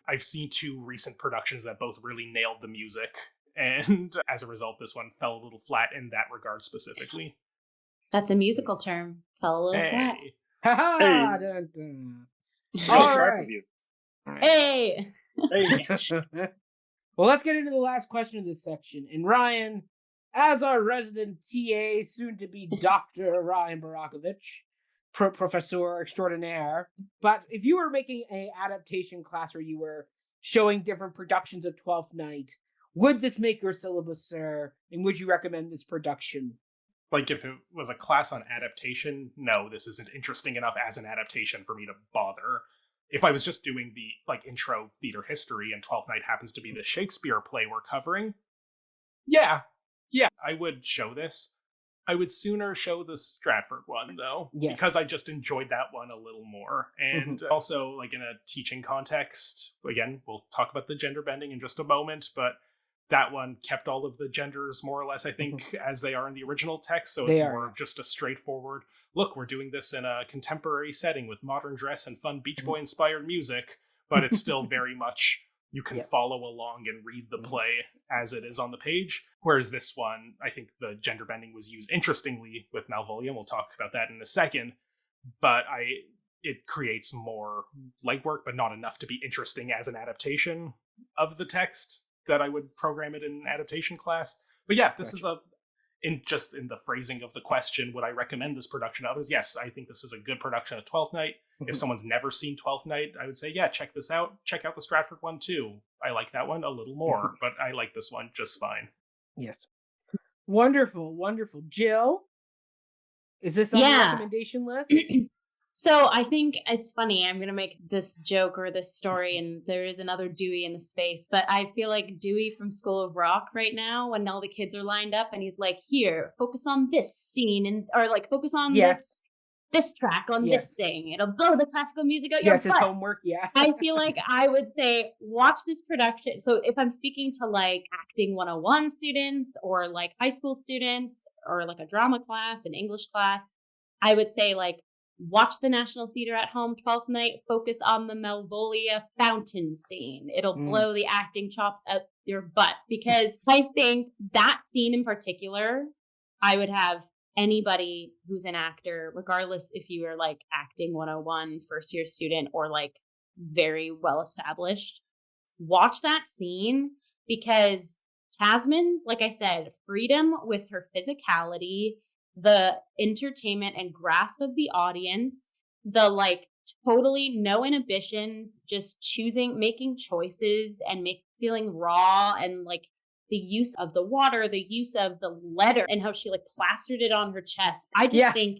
I've seen two recent productions that both really nailed the music. And as a result, this one fell a little flat in that regard specifically. That's a musical term. Fell a little flat. Ha ha! Hey. Dun, dun. Real All sharp right. of you. Hey! Hey. Well, let's get into the last question of this section. And Ryan, as our resident TA, soon to be Dr. Ryan Borochovitz, professor extraordinaire. But if you were making an adaptation class where you were showing different productions of Twelfth Night, would this make your syllabus, sir? And would you recommend this production? Like, if it was a class on adaptation, no, this isn't interesting enough as an adaptation for me to bother. If I was just doing the, intro theater history and Twelfth Night happens to be the Shakespeare play we're covering, yeah, I would show this. I would sooner show the Stratford one, though, because I just enjoyed that one a little more. And also, in a teaching context, again, we'll talk about the gender bending in just a moment, but that one kept all of the genders more or less, I think, as they are in the original text. So it's more of just a straightforward, look, we're doing this in a contemporary setting with modern dress and fun Beach Boy inspired music, but it's still very much, you can follow along and read the play as it is on the page. Whereas this one, I think the gender bending was used interestingly with Malvolia, and we'll talk about that in a second. But it creates more legwork, but not enough to be interesting as an adaptation of the text that I would program it in an adaptation class. But yeah, this is in the phrasing of the question, would I recommend this production to others? Yes, I think this is a good production of Twelfth Night. If someone's never seen Twelfth Night, I would say, yeah, check this out. Check out the Stratford one too. I like that one a little more, but I like this one just fine. Yes. Wonderful, wonderful. Jill, is this on the recommendation list? So I think it's funny. I'm going to make this joke or this story, and there is another Dewey in the space, but I feel like Dewey from School of Rock right now, when all the kids are lined up and he's like, here, focus on this scene, or focus on this track on this thing. It'll blow the classical music out your butt. His homework, I feel like I would say, watch this production. So if I'm speaking to acting 101 students or high school students or a drama class, an English class, I would say watch the National Theatre at Home, 12th Night, focus on the Malvolia fountain scene. It'll blow the acting chops out your butt, because I think that scene in particular, I would have anybody who's an actor, regardless if you are acting 101 first year student or very well established, watch that scene, because Tasman's, like I said, freedom with her physicality, the entertainment and grasp of the audience, the totally no inhibitions, just making choices and feeling raw, and the use of the water, the use of the letter, and how she plastered it on her chest. I just think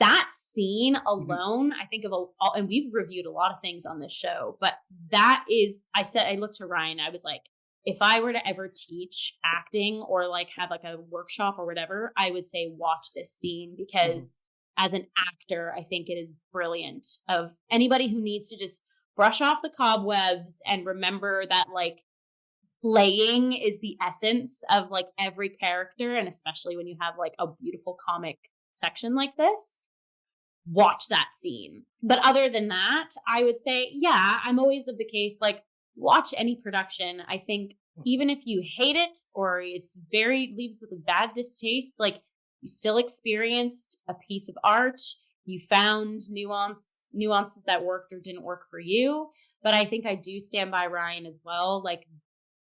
that scene alone, I think of and we've reviewed a lot of things on this show, but that is, I looked to Ryan, I was like, if I were to ever teach acting or have a workshop or whatever, I would say watch this scene, because as an actor, I think it is brilliant. Of anybody who needs to just brush off the cobwebs and remember that playing is the essence of every character, and especially when you have a beautiful comic section like this, watch that scene. But other than that, I would say, I'm always of the case, watch any production. I think even if you hate it or leaves with a bad distaste, you still experienced a piece of art. You found nuances that worked or didn't work for you. But I think I do stand by Ryan as well.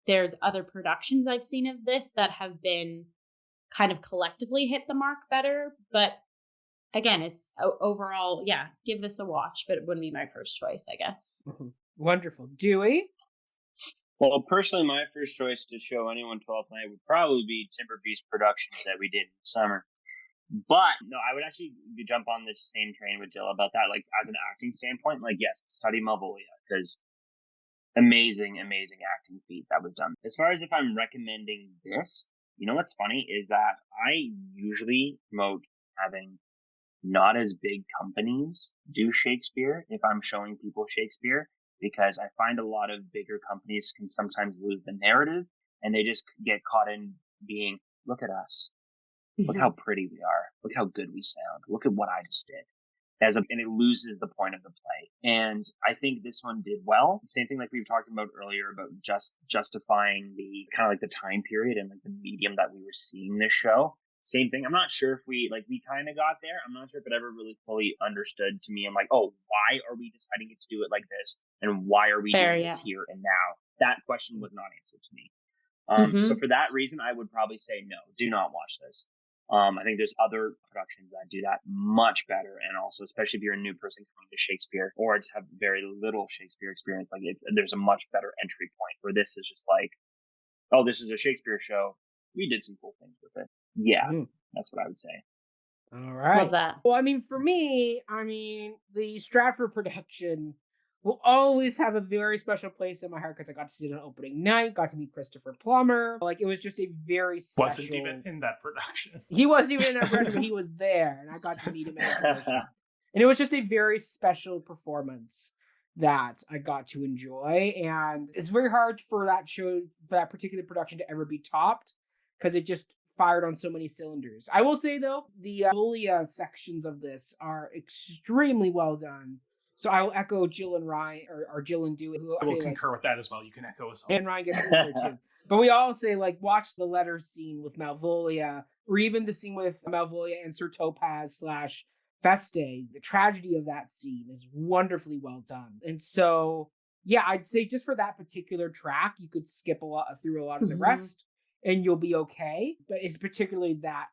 There's other productions I've seen of this that have been kind of collectively hit the mark better. But again, it's overall, give this a watch, but it wouldn't be my first choice, I guess. Wonderful. Dewey? Well, personally, my first choice to show anyone 12th Night would probably be Timberbeast Productions that we did in the summer. But no, I would actually jump on this same train with Jill about that. As an acting standpoint, yes, study Malvolia, because amazing acting feat that was done. As far as if I'm recommending this, you know what's funny is that I usually promote having not as big companies do Shakespeare if I'm showing people Shakespeare, because I find a lot of bigger companies can sometimes lose the narrative, and they just get caught in being, look at us. Look how pretty we are. Look how good we sound. Look at what I just did. And it loses the point of the play. And I think this one did well. Same thing we were talking about earlier about just justifying the kind of the time period and the medium that we were seeing this show. same thing. I'm not sure if we kind of got there. I'm not sure if it ever really fully understood to me. I'm like, oh, why are we deciding to do it like this? And why are we doing this here and now? That question was not answered to me. So for that reason, I would probably say no, do not watch this. I think there's other productions that do that much better. And also, especially if you're a new person coming to Shakespeare or just have very little Shakespeare experience, like there's a much better entry point where this is just like, oh, this is a Shakespeare show. We did some cool things with it. Yeah, that's what I would say. All right. Love that. Well, I mean, for me, the Stratford production will always have a very special place in my heart because I got to see it on opening night, got to meet Christopher Plummer. Like, it was just a very special... Wasn't even in that production. He wasn't even in that production, but he was there, and I got to meet him at the And it was just a very special performance that I got to enjoy, and it's very hard for that show, for that particular production to ever be topped, because it just fired on so many cylinders. I will say, though, the Malvolia sections of this are extremely well done. So I will echo Jill and Ryan, or Jill and Dewey. I will concur with that as well. You can echo us all. And Ryan gets in there too. But we all say, like, watch the letter scene with Malvolia, or even the scene with Malvolia and Sir Topaz / Feste. The tragedy of that scene is wonderfully well done. And so, yeah, I'd say just for that particular track, you could skip through a lot of the rest, and you'll be okay. But it's particularly that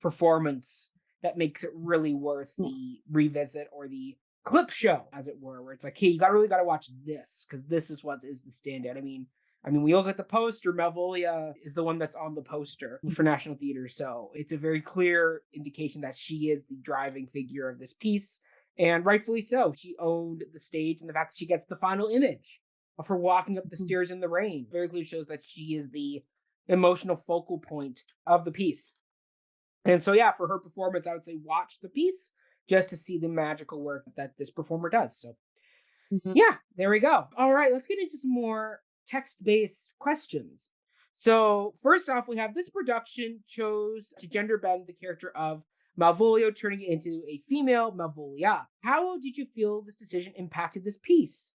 performance that makes it really worth the revisit or the clip show, as it were, where it's like, hey, you really got to watch this because this is what is the standout. I mean, we look at the poster. Malvolia is the one that's on the poster for National Theatre, so it's a very clear indication that she is the driving figure of this piece, and rightfully so. She owned the stage, and the fact that she gets the final image of her walking up the stairs in the rain very clearly shows that she is the emotional focal point of the piece. And so, yeah, for her performance, I would say watch the piece just to see the magical work that this performer does. So, yeah, there we go. All right, let's get into some more text-based questions. So, first off, we have this production chose to gender bend the character of Malvolio, turning it into a female Malvolia. How did you feel this decision impacted this piece?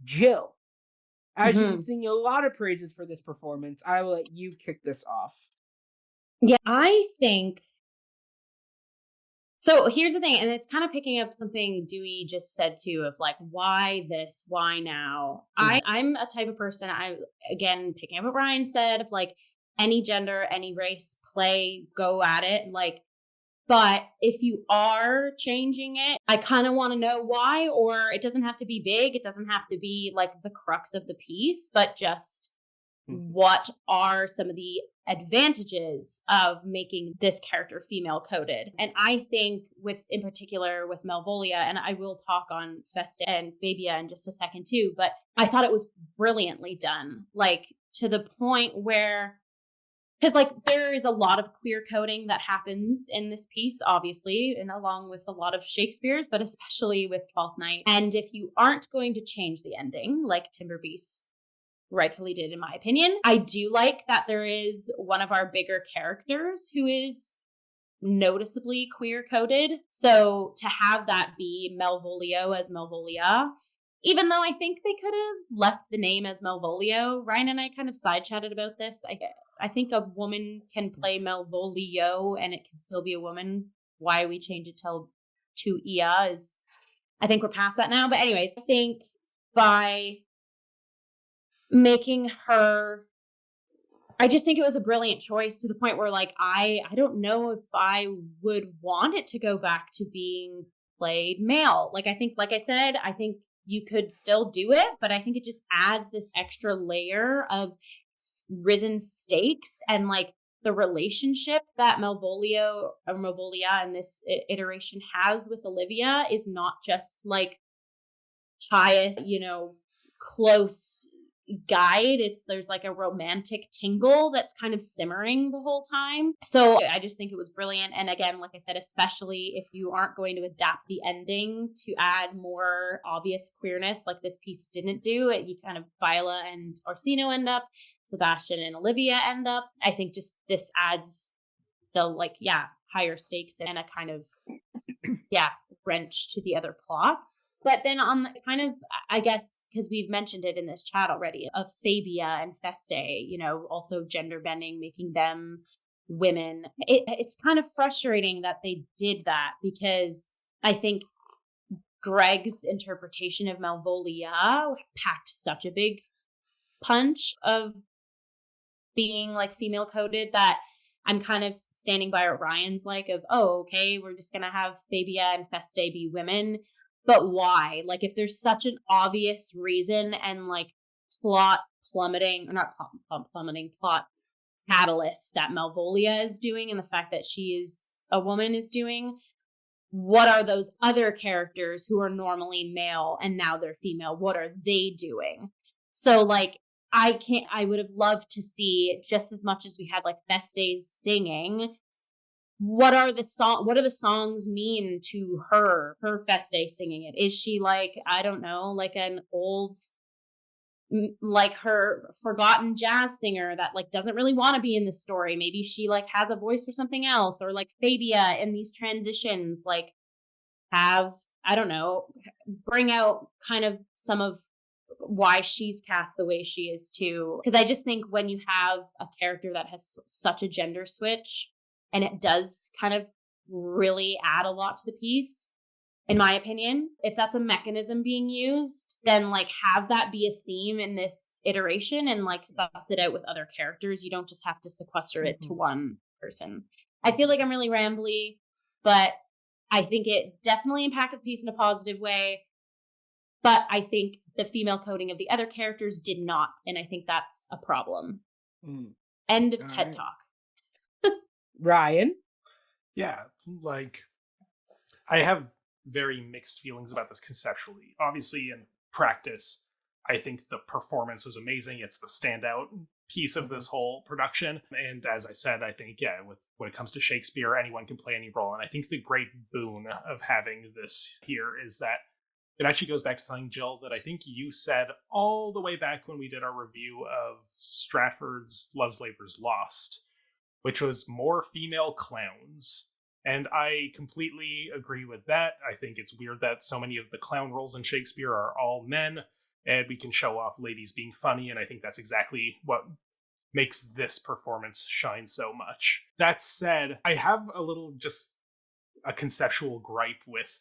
Jill, as you've been singing a lot of praises for this performance, I will let you kick this off. Yeah, I think... So here's the thing, and it's kind of picking up something Dewey just said too, of like, why this, why now? I'm a type of person, again, picking up what Ryan said, of like, any gender, any race, play, go at it, like, but if you are changing it, I kind of want to know why, or it doesn't have to be big, it doesn't have to be like the crux of the piece, but just what are some of the advantages of making this character female coded. And I think in particular with Malvolia, and I will talk on Feste and Fabia in just a second too, but I thought it was brilliantly done, like to the point where, because like there is a lot of queer coding that happens in this piece, obviously, and along with a lot of Shakespeare's, but especially with Twelfth Night. And if you aren't going to change the ending, like Timberbeast rightfully did, in my opinion, I do like that there is one of our bigger characters who is noticeably queer coded. So to have that be Malvolio as Malvolia, even though I think they could have left the name as Malvolio, Ryan and I kind of side chatted about this. I think a woman can play Malvolio and it can still be a woman. Why we change it to Ia is, I think we're past that now. But anyways, I think by making her, I just think it was a brilliant choice to the point where like I don't know if I would want it to go back to being played male. Like I think, like I said, I think you could still do it, but I think it just adds this extra layer of risen stakes, and like the relationship that Malvolia in this iteration has with Olivia is not just like pious, close guide. There's like a romantic tingle that's kind of simmering the whole time. So I just think it was brilliant. And again, like I said, especially if you aren't going to adapt the ending to add more obvious queerness like this piece didn't do it, you kind of Viola and Orsino end up, Sebastian and Olivia end up. I think just this adds the higher stakes and a kind of wrench to the other plots. But then on the kind of, I guess, because we've mentioned it in this chat already, of Fabia and Feste, also gender bending, making them women. It's kind of frustrating that they did that, because I think Greg's interpretation of Malvolia packed such a big punch of being like female coded that I'm kind of standing by what Ryan's like of, oh, okay, we're just gonna have Fabia and Feste be women, but why? Like, if there's such an obvious reason and like plot plummeting, or not plummeting, plot catalyst that Malvolia is doing, and the fact that she is a woman is doing, what are those other characters who are normally male and now they're female? What are they doing? So like, I would have loved to see, just as much as we had like Feste's singing, what do the songs mean to her Feste singing it? Is she like, I don't know, like an old, like her forgotten jazz singer that like doesn't really want to be in the story? Maybe she like has a voice for something else, or like Fabia in these transitions, like have, I don't know, bring out kind of some of why she's cast the way she is too. Because I just think when you have a character that has such a gender switch, and it does kind of really add a lot to the piece, in my opinion, if that's a mechanism being used, then like have that be a theme in this iteration and like suss it out with other characters. You don't just have to sequester it to one person. I feel like I'm really rambly, but I think it definitely impacted the piece in a positive way. But I think the female coding of the other characters did not. And I think that's a problem. End of TED Talk. Ryan? Yeah, like, I have very mixed feelings about this conceptually. Obviously, in practice, I think the performance is amazing. It's the standout piece of this whole production. And as I said, I think, yeah, when it comes to Shakespeare, anyone can play any role. And I think the great boon of having this here is that it actually goes back to something, Jill, that I think you said all the way back when we did our review of Stratford's Love's Labour's Lost, which was more female clowns. And I completely agree with that. I think it's weird that so many of the clown roles in Shakespeare are all men, and we can show off ladies being funny, and I think that's exactly what makes this performance shine so much. That said, I have just a conceptual gripe with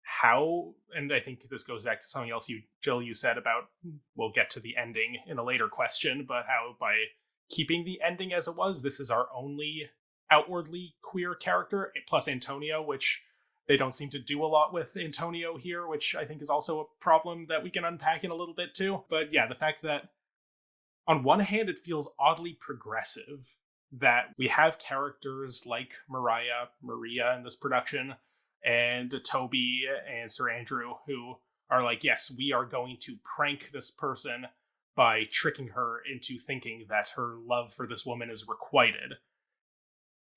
how, and I think this goes back to something else Jill, you said about, we'll get to the ending in a later question, but how by keeping the ending as it was, this is our only outwardly queer character, plus Antonio, which they don't seem to do a lot with Antonio here, which I think is also a problem that we can unpack in a little bit too. But yeah, the fact that on one hand, it feels oddly progressive that we have characters like Maria in this production, and Toby and Sir Andrew, who are like, yes, we are going to prank this person by tricking her into thinking that her love for this woman is requited.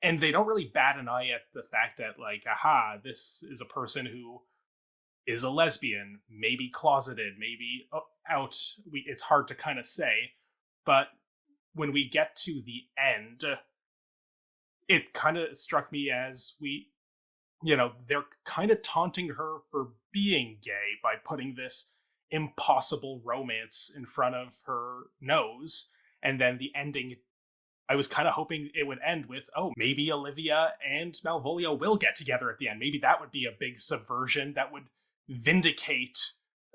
And they don't really bat an eye at the fact that, like, aha, this is a person who is a lesbian, maybe closeted, maybe out. It's hard to kind of say. But when we get to the end, it kind of struck me as they're kind of taunting her for being gay by putting this impossible romance in front of her nose. And then the ending, I was kind of hoping it would end with, oh, maybe Olivia and Malvolio will get together at the end. Maybe that would be a big subversion that would vindicate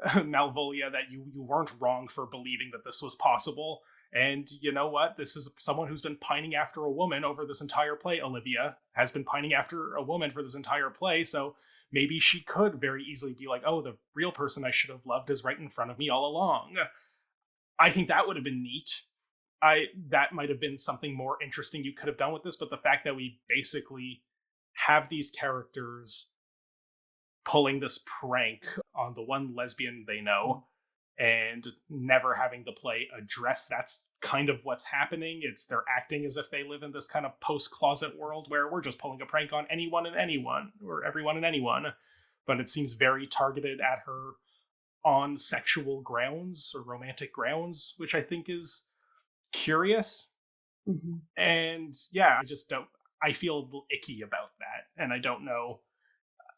Malvolia, that you weren't wrong for believing that this was possible. And you know what? This is someone who's been pining after a woman over this entire play. Olivia has been pining after a woman for this entire play, so maybe she could very easily be like, oh, the real person I should have loved is right in front of me all along. I think that would have been neat. That might have been something more interesting you could have done with this, but the fact that we basically have these characters pulling this prank on the one lesbian they know, and never having the play address that's kind of what's happening. They're acting as if they live in this kind of post-closet world where we're just pulling a prank on anyone and anyone, or everyone and anyone. But it seems very targeted at her on sexual grounds or romantic grounds, which I think is curious. Mm-hmm. And yeah, I feel a little icky about that. And I don't know.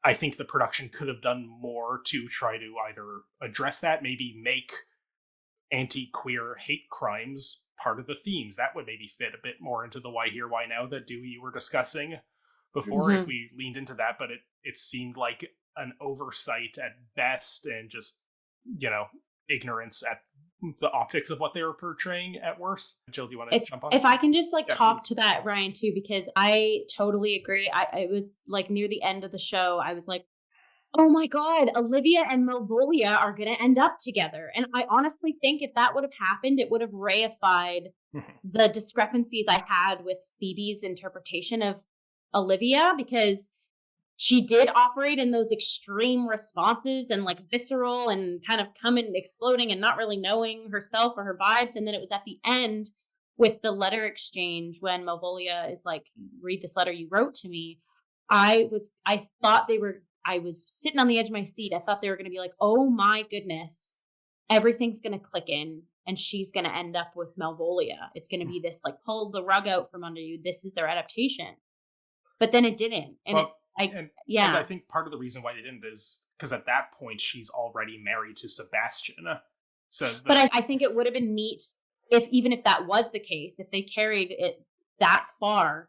I think the production could have done more to try to either address that, maybe make anti-queer hate crimes part of the themes. That would maybe fit a bit more into the why here, why now that Dewey were discussing before, if we leaned into that, but it seemed like an oversight at best and just, ignorance at the optics of what they were portraying at worst. Jill, do you want to jump on? If I can just talk please. to that, Ryan, too, because I totally agree. I was near the end of the show, I was like, oh my God, Olivia and Malvolia are going to end up together. And I honestly think if that would have happened, it would have reified the discrepancies I had with Phoebe's interpretation of Olivia, because she did operate in those extreme responses and visceral and kind of coming exploding and not really knowing herself or her vibes. And then it was at the end with the letter exchange when Malvolia is like, read this letter you wrote to me. I was sitting on the edge of my seat. I thought they were going to be like, oh my goodness, everything's going to click in and she's going to end up with Malvolia. It's going to be this pull the rug out from under you. This is their adaptation. But then it didn't. And and I think part of the reason why they didn't is because at that point she's already married to Sebastian. But I think it would have been neat even if that was the case, if they carried it that far,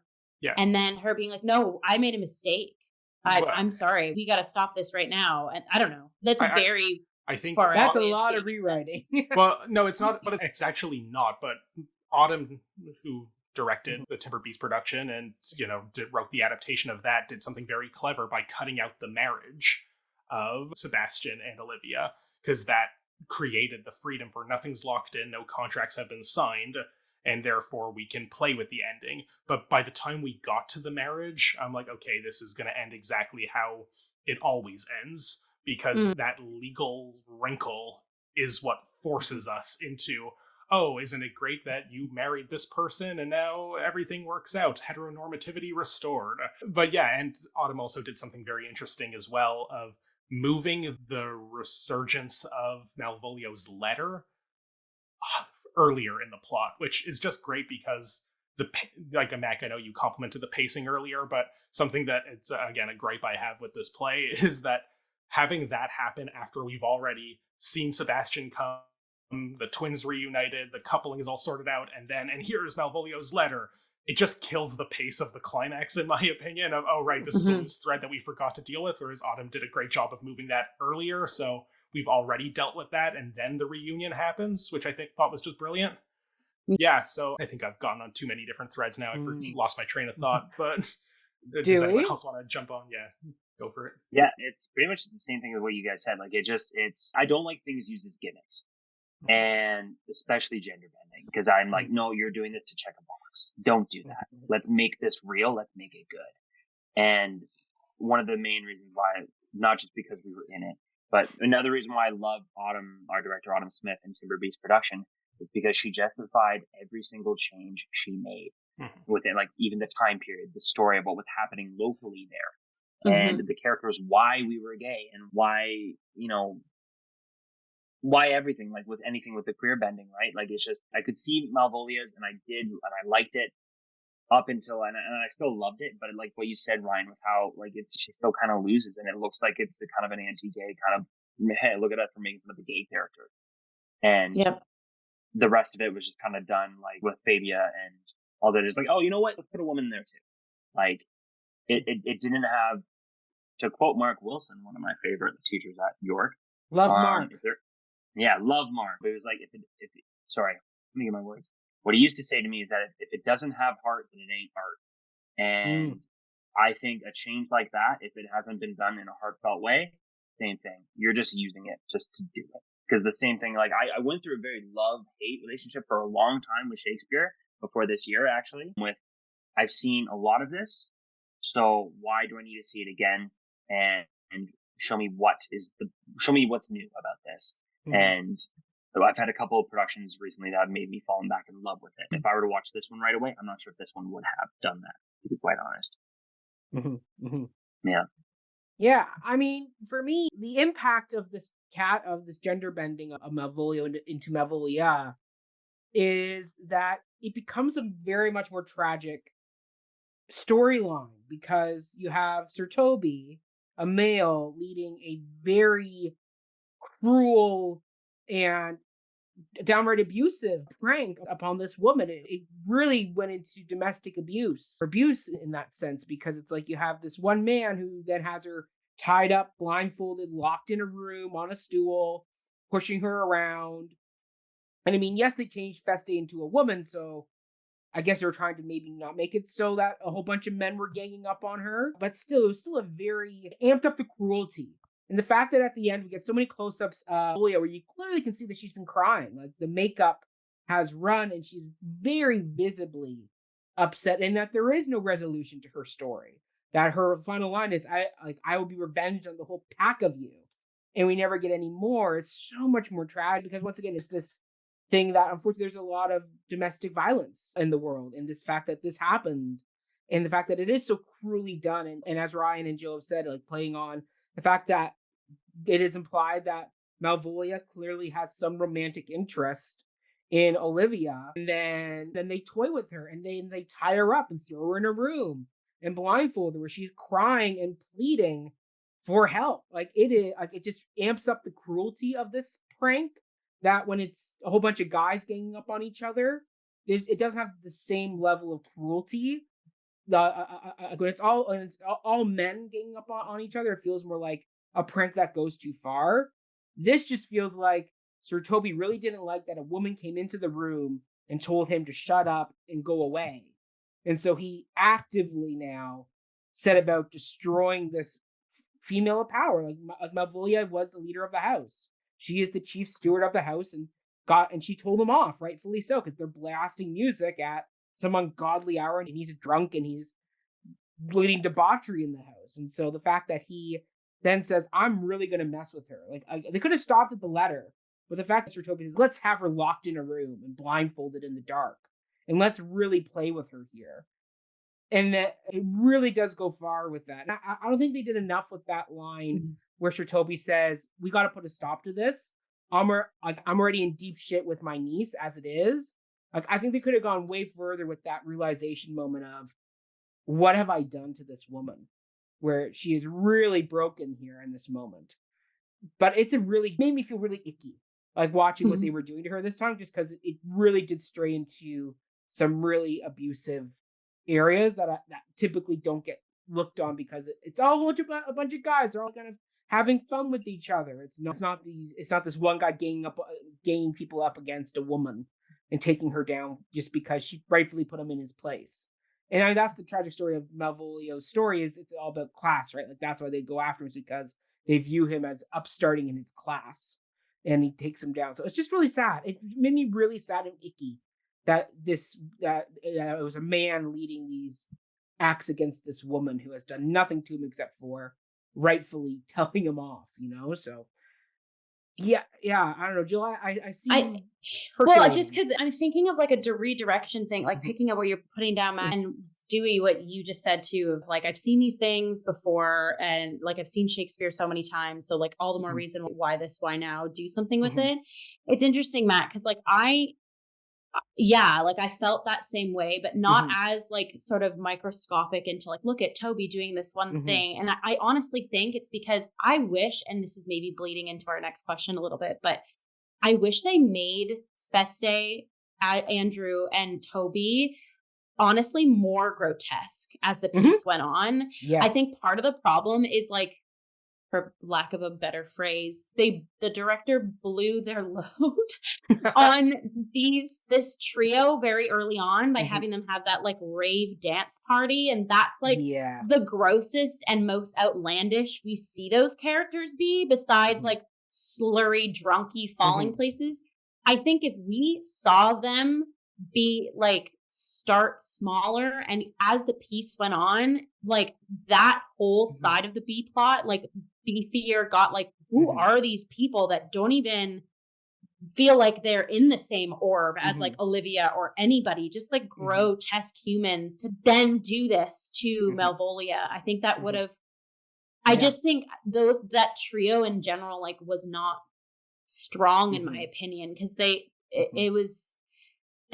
and then her being like, "No, I made a mistake. I'm sorry. We got to stop this right now." And I don't know. That's I think that's a lot of rewriting. Well, no, it's not. But it's actually not. But Autumn, who directed the Timber Beast production and wrote the adaptation of that, did something very clever by cutting out the marriage of Sebastian and Olivia, because that created the freedom for nothing's locked in, no contracts have been signed, and therefore we can play with the ending. But by the time we got to the marriage, I'm like, okay, this is going to end exactly how it always ends, because that legal wrinkle is what forces us into, oh, isn't it great that you married this person and now everything works out, heteronormativity restored. But and Autumn also did something very interesting as well of moving the resurgence of Malvolio's letter earlier in the plot, which is just great because Mac, I know you complimented the pacing earlier, but something that it's again a gripe I have with this play is that having that happen after we've already seen Sebastian come, the twins reunited, the coupling is all sorted out, and here's Malvolio's letter. It just kills the pace of the climax, in my opinion, of, oh, right, this is a loose thread that we forgot to deal with, whereas Autumn did a great job of moving that earlier, so we've already dealt with that, and then the reunion happens, which I thought was just brilliant. Yeah, so I think I've gone on too many different threads now. I've lost my train of thought, but does anyone else want to jump on? Yeah, go for it. Yeah, it's pretty much the same thing as what you guys said. I don't like things used as gimmicks. And especially gender bending, because I'm like, no, you're doing this to check a box. Don't do that. Let's make this real. Let's make it good. And one of the main reasons why, not just because we were in it, but another reason why I love Autumn, our director, Autumn Smith, and Timber Beast production is because she justified every single change she made within, even the time period, the story of what was happening locally there, and the characters, why we were gay, and why, why everything, with anything with the queer bending, right? It's just, I could see Malvolia's, and I liked it up until, and I still loved it, but what you said, Ryan, with how, she still kind of loses, and it looks like it's a kind of an anti-gay kind of, hey, look at us, we're making fun of the gay character. And the rest of it was just kind of done, with Fabia and all that. It's oh, you know what? Let's put a woman in there too. It didn't have, to quote Mark Wilson, one of my favorite teachers at York. Love Mark. Love Mark. But it was sorry, let me get my words. What he used to say to me is that if it doesn't have heart, then it ain't art. And I think a change like that, if it hasn't been done in a heartfelt way, same thing. You're just using it just to do it. Because the same thing, I went through a very love-hate relationship for a long time with Shakespeare before this year, actually. I've seen a lot of this, so why do I need to see it again? And show me what's new about this. And I've had a couple of productions recently that have made me fall back in love with it. If I were to watch this one right away, I'm not sure if this one would have done that, to be quite honest. Yeah, I mean, for me, the impact of this gender bending of Malvolio into Malvolia is that it becomes a very much more tragic storyline, because you have Sir Toby, a male, leading a very cruel and downright abusive prank upon this woman. It really went into domestic abuse in that sense, because it's like you have this one man who then has her tied up, blindfolded, locked in a room on a stool, pushing her around. And I mean, yes, they changed Feste into a woman, so I guess they were trying to maybe not make it so that a whole bunch of men were ganging up on her. But still, it was still a very amped up the cruelty. And the fact that at the end we get so many close-ups of Malvolia where you clearly can see that she's been crying. Like the makeup has run and she's very visibly upset, and that there is no resolution to her story. That her final line is, I will be revenged on the whole pack of you. And we never get any more. It's so much more tragic because once again, it's this thing that unfortunately there's a lot of domestic violence in the world, and this fact that this happened and the fact that it is so cruelly done. And as Ryan and Joe have said, like playing on the fact that it is implied that Malvolia clearly has some romantic interest in Olivia, and then they toy with her and they tie her up and throw her in a room and blindfold her where she's crying and pleading for help. Like it just amps up the cruelty of this prank, that when it's a whole bunch of guys ganging up on each other, it doesn't have the same level of cruelty. When it's all men ganging up on each other, it feels more like a prank that goes too far. This just feels like Sir Toby really didn't like that a woman came into the room and told him to shut up and go away. And so he actively now set about destroying this female of power. Like Malvolia was the leader of the house. She is the chief steward of the house, and she told him off, rightfully so, because they're blasting music at some ungodly hour, and he's drunk and he's bleeding debauchery in the house. And so the fact that he then says, I'm really going to mess with her. Like they could have stopped at the letter, but the fact that Sir Toby says, let's have her locked in a room and blindfolded in the dark, and let's really play with her here. And that it really does go far with that. And I don't think they did enough with that line where Sir Toby says, we got to put a stop to this. I'm already in deep shit with my niece as it is. Like, I think they could have gone way further with that realization moment of, what have I done to this woman? Where she is really broken here in this moment. But made me feel really icky, like watching what they were doing to her this time, just because it really did stray into some really abusive areas that typically don't get looked on, because it's all a bunch of guys. They're all kind of having fun with each other. It's not this one guy ganging people up against a woman and taking her down just because she rightfully put him in his place. And I mean, that's the tragic story of Malvolio's story, is it's all about class, right? Like that's why they go after him, is because they view him as upstarting in his class, and he takes him down. So it's just really sad. It made me really sad and icky that it was a man leading these acts against this woman who has done nothing to him except for rightfully telling him off, So yeah, I don't know, Jill. I see. Just because I'm thinking of like a redirection thing, like picking up what you're putting down, Matt, and Dewey, what you just said too, of like, I've seen these things before, and like I've seen Shakespeare so many times, so like all the more reason why now, do something with it. It's interesting, Matt, because like I felt that same way, but not as like sort of microscopic into like, look at Toby doing this one thing. And I honestly think it's because I wish, and this is maybe bleeding into our next question a little bit, but I wish they made Feste, Andrew, and Toby honestly more grotesque as the piece went on. Yes. I think part of the problem is, like, for lack of a better phrase, the director blew their load on this trio very early on by having them have that like rave dance party, and that's like the grossest and most outlandish we see those characters be, besides like slurry, drunky falling places. I think if we saw them be like start smaller, and as the piece went on, like that whole side of the B plot, like beefier, got like, who are these people that don't even feel like they're in the same orb as like Olivia or anybody, just like grotesque humans, to then do this to Malvolia. I think that would have, I just think that trio in general, like, was not strong in my opinion, because they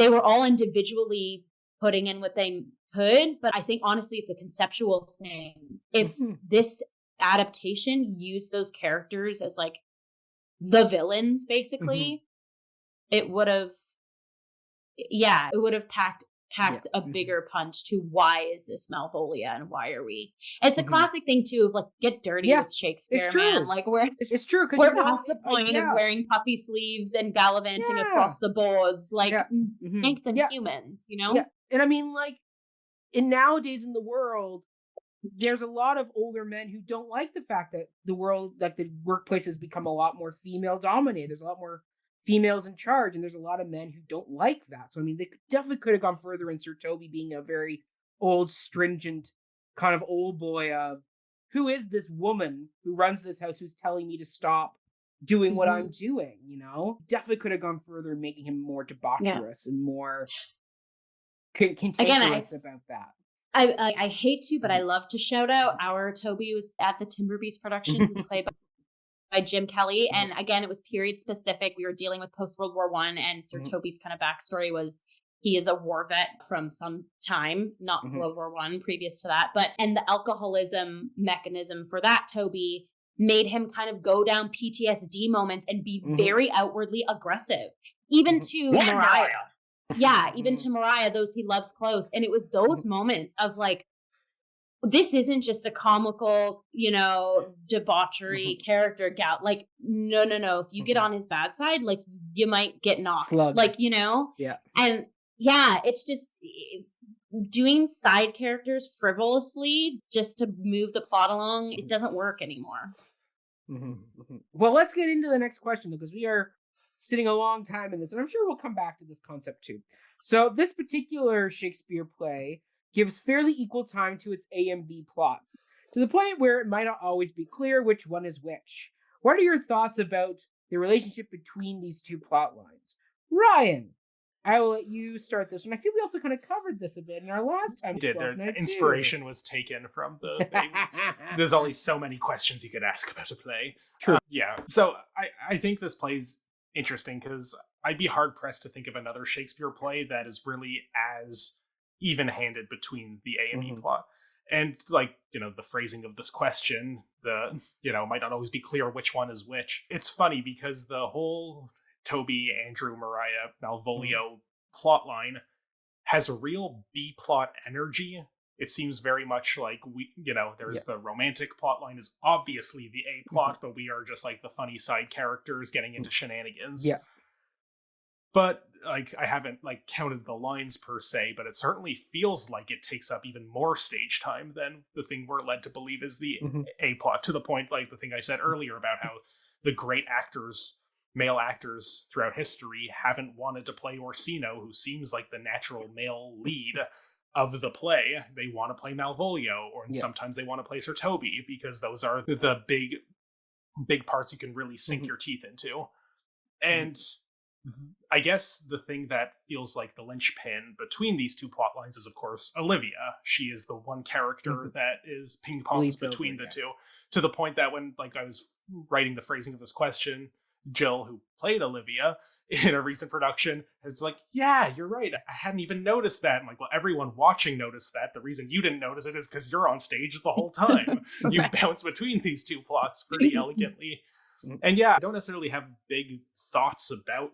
were all individually putting in what they could, but I think honestly it's a conceptual thing. If this adaptation used those characters as like the villains basically, it would have packed a bigger punch to why is this Malvolia and why are we? It's a classic thing too of like get dirty with Shakespeare, it's true. man. Like it's true because we're past the point of wearing puffy sleeves and gallivanting across the boards, like think than humans, you know? Yeah, and I mean, like, nowadays in the world, there's a lot of older men who don't like the fact that the workplace has become a lot more female dominated. There's a lot more females in charge, and there's a lot of men who don't like that. So I mean, they definitely could have gone further in Sir Toby being a very old, stringent kind of old boy of who is this woman who runs this house who's telling me to stop doing what I'm doing, you know? Definitely could have gone further in making him more debaucherous and more cantankerous about that. I hate to, but I love to shout out our Toby was at the Timber Beast Productions, is played by Jim Kelly. And again, it was period specific. We were dealing with post-World War I, and Sir Toby's kind of backstory was he is a war vet from some time, not World War I, previous to that. And the alcoholism mechanism for that Toby made him kind of go down PTSD moments and be very outwardly aggressive, even to Mariah. Yeah, even to Mariah, those he loves close. And it was those moments of like, this isn't just a comical, you know, debauchery character gal. Like, no. If you get on his bad side, like, you might get knocked. Slugged. Like, you know? Yeah. And yeah, it's just doing side characters frivolously just to move the plot along. It doesn't work anymore. Well, let's get into the next question because we are sitting a long time in this, and I'm sure we'll come back to this concept too. So this particular Shakespeare play gives fairly equal time to its A and B plots, to the point where it might not always be clear which one is which. What are your thoughts about the relationship between these two plot lines? Ryan, I will let you start this one. I feel we also kind of covered this a bit in our last time. The inspiration was taken from the... There's only so many questions you could ask about a play. True. So I think this play's interesting because I'd be hard pressed to think of another Shakespeare play that is really as even-handed between the A and B plot. And like, you know, the phrasing of this question, might not always be clear which one is which. It's funny because the whole Toby, Andrew, Mariah, Malvolio plotline has a real B plot energy. It seems very much like there's the romantic plotline is obviously the A plot, but we are just like the funny side characters getting into shenanigans. Yeah. But like I haven't like counted the lines per se, but it certainly feels like it takes up even more stage time than the thing we're led to believe is the A plot, to the point like the thing I said earlier about how the great actors, male actors throughout history haven't wanted to play Orsino, who seems like the natural male lead of the play. They want to play Malvolio, or sometimes they want to play Sir Toby, because those are the big parts you can really sink your teeth into. And I guess the thing that feels like the linchpin between these two plot lines is, of course, Olivia. She is the one character that is ping-pongs between the two, to the point that when like I was writing the phrasing of this question, Jill, who played Olivia in a recent production, it's like, yeah, you're right, I hadn't even noticed that. I'm like, well, everyone watching noticed that. The reason you didn't notice it is because you're on stage the whole time. You bounce between these two plots pretty elegantly. And yeah, I don't necessarily have big thoughts about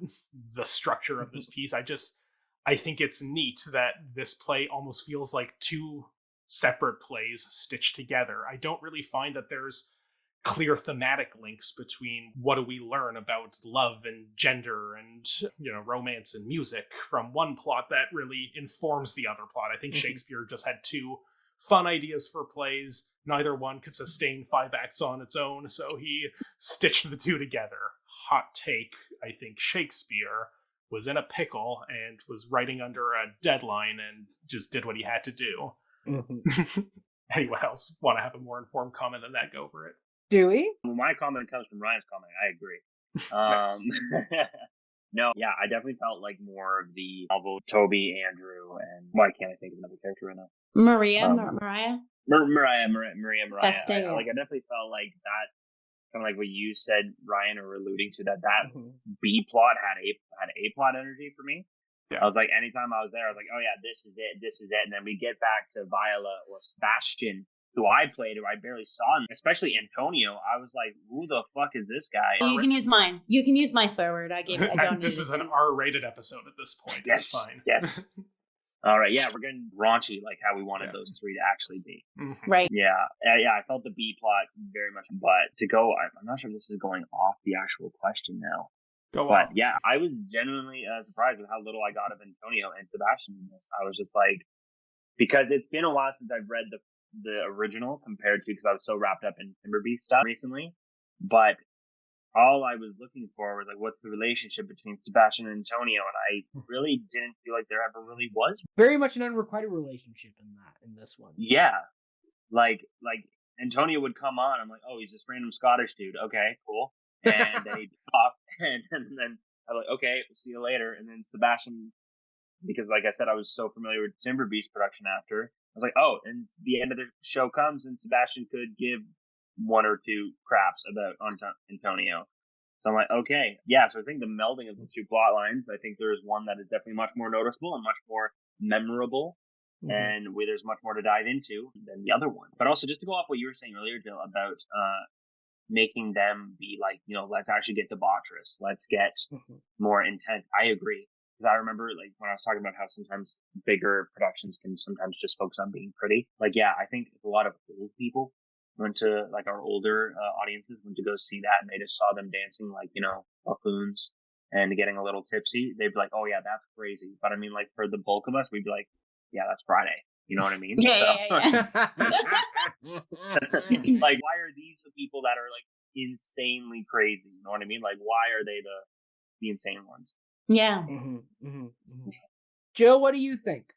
the structure of this piece. I think it's neat that this play almost feels like two separate plays stitched together. I don't really find that there's clear thematic links between what do we learn about love and gender and, romance and music from one plot that really informs the other plot. I think Shakespeare just had two fun ideas for plays. Neither one could sustain 5 acts on its own, so he stitched the two together. Hot take, I think Shakespeare was in a pickle and was writing under a deadline and just did what he had to do. Anyone else want to have a more informed comment than that? Go for it. Do we? My comment comes from Ryan's comment. I agree. No, yeah, I definitely felt like more of the Malvo, Toby, Andrew, and why can't I think of another character right now? Mariah. Mariah. I definitely felt like that, kind of like what you said, Ryan, or alluding to that B plot had A plot energy for me. Yeah. I was like, anytime I was there, I was like, oh yeah, this is it. And then we get back to Viola or Sebastian, who I played, who I barely saw, and especially Antonio, I was like, who the fuck is this guy? You can use mine. You can use my swear word. I don't This is an R-rated episode at this point. Yes, That's fine. Yes. All right, yeah, we're getting raunchy, like how we wanted those three to actually be. Mm-hmm. Right. Yeah, I felt the B plot very much, but to go, I'm not sure if this is going off the actual question now. But yeah, I was genuinely surprised with how little I got of Antonio and Sebastian in this. I was just like, because it's been a while since I've read the original compared to, because I was so wrapped up in Timberbeast stuff recently. But all I was looking for was like, what's the relationship between Sebastian and Antonio? And I really didn't feel like there ever really was. Very much an unrequited relationship in this one. Yeah, like Antonio would come on. I'm like, oh, he's this random Scottish dude. Okay, cool. And then he'd off, and then I'm like, okay, see you later. And then Sebastian, because like I said, I was so familiar with Timberbeast production after, I was like, oh, and the end of the show comes, and Sebastian could give one or two craps about Antonio. So I'm like, okay, yeah. So I think the melding of the two plot lines, I think there's one that is definitely much more noticeable and much more memorable, and where there's much more to dive into than the other one. But also, just to go off what you were saying earlier, Jill, about making them be like, let's actually get debaucherous, let's get more intense. I agree. Because I remember, like, when I was talking about how sometimes bigger productions can sometimes just focus on being pretty. Like, yeah, I think a lot of old people went to, like, our older audiences went to go see that, and they just saw them dancing like, buffoons and getting a little tipsy. They'd be like, oh yeah, that's crazy. But I mean, like, for the bulk of us, we'd be like, yeah, that's Friday. You know what I mean? Yeah. Like, why are these the people that are, like, insanely crazy? You know what I mean? Like, why are they the insane ones? Yeah. Jill, what do you think?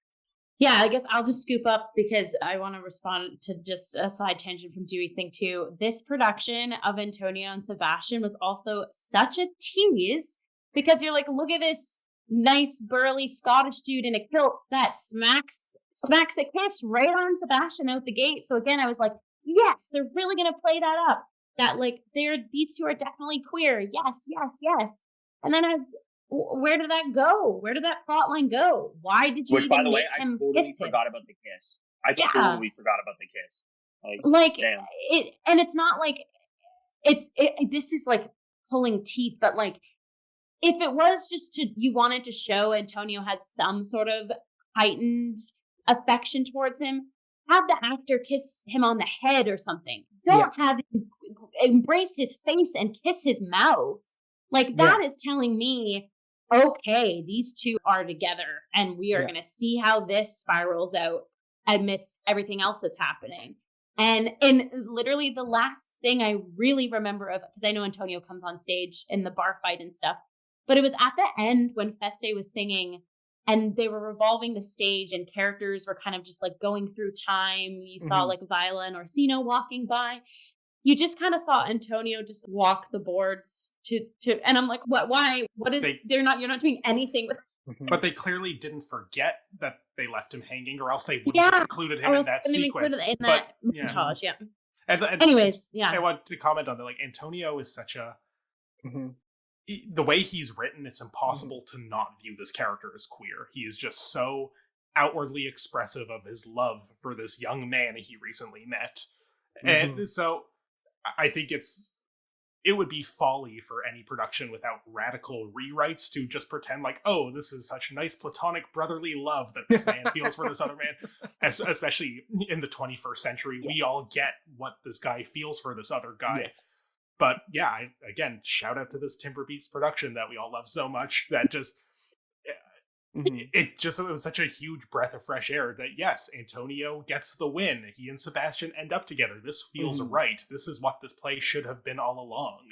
Yeah, I guess I'll just scoop up because I want to respond to just a side tangent from Dewey's thing too. This production of Antonio and Sebastian was also such a tease because you're like, look at this nice burly Scottish dude in a kilt that smacks a kiss right on Sebastian out the gate. So again, I was like, yes, they're really going to play that up. That like these two are definitely queer. Yes. And then where did that go? Where did that plot line go? Why did you Which, even by the way, make I him totally kiss him? forgot about the kiss. I totally forgot about the kiss. Like damn. And it's not like this is like pulling teeth, but like if it was just you wanted to show Antonio had some sort of heightened affection towards him, have the actor kiss him on the head or something. Don't have him embrace his face and kiss his mouth. Like that is telling me, okay, these two are together and we are going to see how this spirals out amidst everything else that's happening. And literally the last thing I really remember of, because I know Antonio comes on stage in the bar fight and stuff, but it was at the end when Feste was singing and they were revolving the stage and characters were kind of just like going through time. You saw like Viola and Orsino walking by. You just kind of saw Antonio just walk the boards to and I'm like, what? Why? What is? You're not doing anything with. But they clearly didn't forget that they left him hanging, or else they wouldn't have included him in that sequence. In that montage, And anyways, I want to comment on that. Like, Antonio is such a the way he's written, it's impossible to not view this character as queer. He is just so outwardly expressive of his love for this young man he recently met, and so I think it would be folly for any production without radical rewrites to just pretend like, oh, this is such nice platonic brotherly love that this man feels for this other man. Especially in the 21st century, we all get what this guy feels for this other guy. Yes. But yeah, again, shout out to this Timberbeast production that we all love so much that just... It was such a huge breath of fresh air that, yes, Antonio gets the win. He and Sebastian end up together. This feels right. This is what this play should have been all along.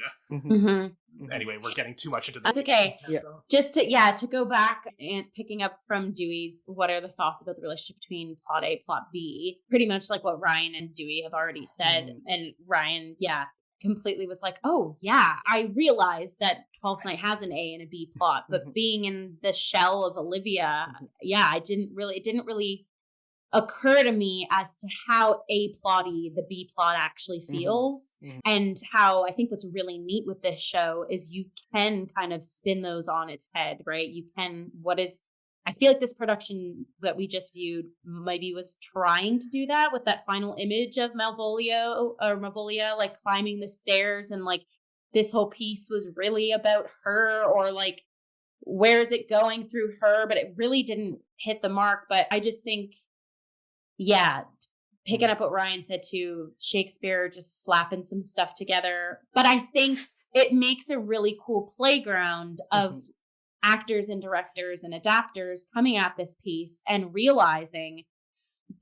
Anyway, we're getting too much into this. That's okay. Yeah. Just to go back and picking up from Dewey's, what are the thoughts about the relationship between plot A, plot B? Pretty much like what Ryan and Dewey have already said. And Ryan, completely was like, oh yeah, I realized that 12th Night has an A and a B plot, but being in the shell of Olivia, it didn't really occur to me as to how A plotty the B plot actually feels. And how I think what's really neat with this show is you can kind of spin those on its head, right? You can, I feel like this production that we just viewed maybe was trying to do that with that final image of Malvolia, like climbing the stairs, and like this whole piece was really about her, or like where is it going through her, but it really didn't hit the mark. But I just think, yeah, picking up what Ryan said too, Shakespeare just slapping some stuff together. But I think it makes a really cool playground of actors and directors and adapters coming at this piece and realizing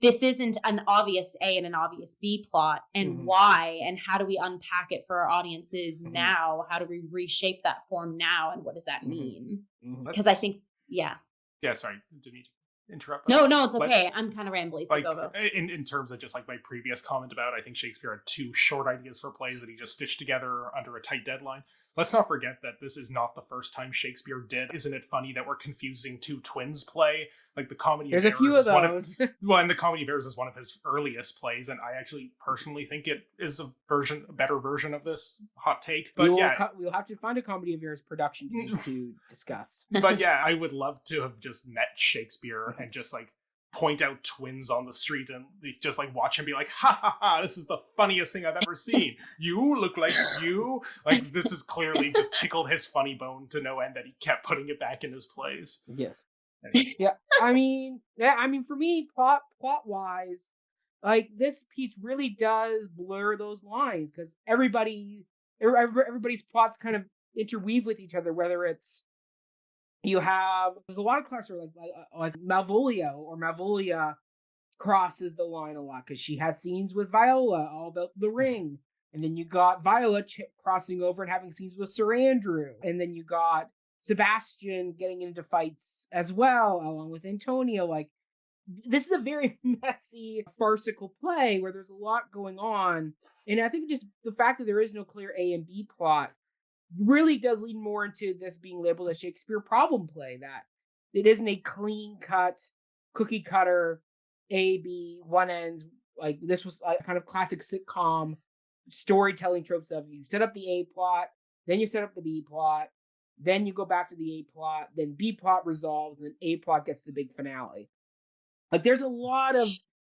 this isn't an obvious A and an obvious B plot, and why, and how do we unpack it for our audiences now? How do we reshape that form now, and what does that mean? Because I think, yeah, sorry, didn't mean to interrupt. No, it's okay. I'm kind of rambly, so like, go. In terms of just like my previous comment about, I think Shakespeare had 2 short ideas for plays that he just stitched together under a tight deadline. Let's not forget that this is not the first time Shakespeare did. Isn't it funny that we're confusing 2 twins play? Like the Comedy of Errors. There's a few of those. And the Comedy of Errors is one of his earliest plays, and I actually personally think it is a better version of this hot take. But we'll have to find a Comedy of Errors production to discuss. But yeah, I would love to have just met Shakespeare and just like point out twins on the street and just like watch him be like, ha ha ha, this is the funniest thing I've ever seen. You look like you. Like, this is clearly just tickled his funny bone to no end that he kept putting it back in his plays. Yes. Yeah. I mean, for me, plot wise, like this piece really does blur those lines, because everybody's plots kind of interweave with each other, whether it's you have a lot of classes like Malvolio or Malvolia crosses the line a lot because she has scenes with Viola all about the ring, and then you got Viola crossing over and having scenes with Sir Andrew, and then you got Sebastian getting into fights as well along with Antonio. Like, this is a very messy, farcical play where there's a lot going on, and I think just the fact that there is no clear A and B plot really does lead more into this being labeled a Shakespeare problem play, that it isn't a clean cut, cookie cutter A, B, one ends. Like, this was a kind of classic sitcom storytelling tropes of you set up the A plot, then you set up the B plot, then you go back to the A plot, then B plot resolves, and then A plot gets the big finale. Like, there's a lot of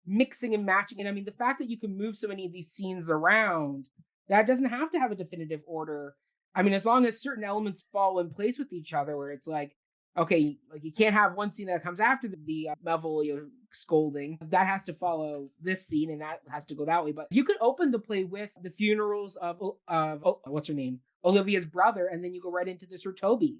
mixing and matching, and I mean, the fact that you can move so many of these scenes around, that doesn't have to have a definitive order. I mean, as long as certain elements fall in place with each other, where it's like, okay, like you can't have one scene that comes after the Malvolio scolding. That has to follow this scene, and that has to go that way. But you could open the play with the funerals of what's her name? Olivia's brother, and then you go right into the Sir Toby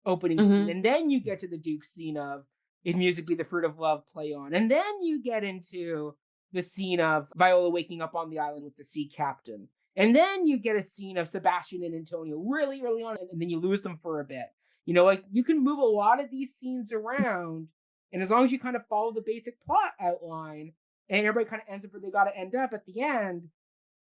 opening scene, and then you get to the Duke's scene of "If Music Be the Fruit of Love" play on, and then you get into the scene of Viola waking up on the island with the sea captain. And then you get a scene of Sebastian and Antonio really early on, and then you lose them for a bit. You know, like, you can move a lot of these scenes around, and as long as you kind of follow the basic plot outline, and everybody kind of ends up where they got to end up at the end,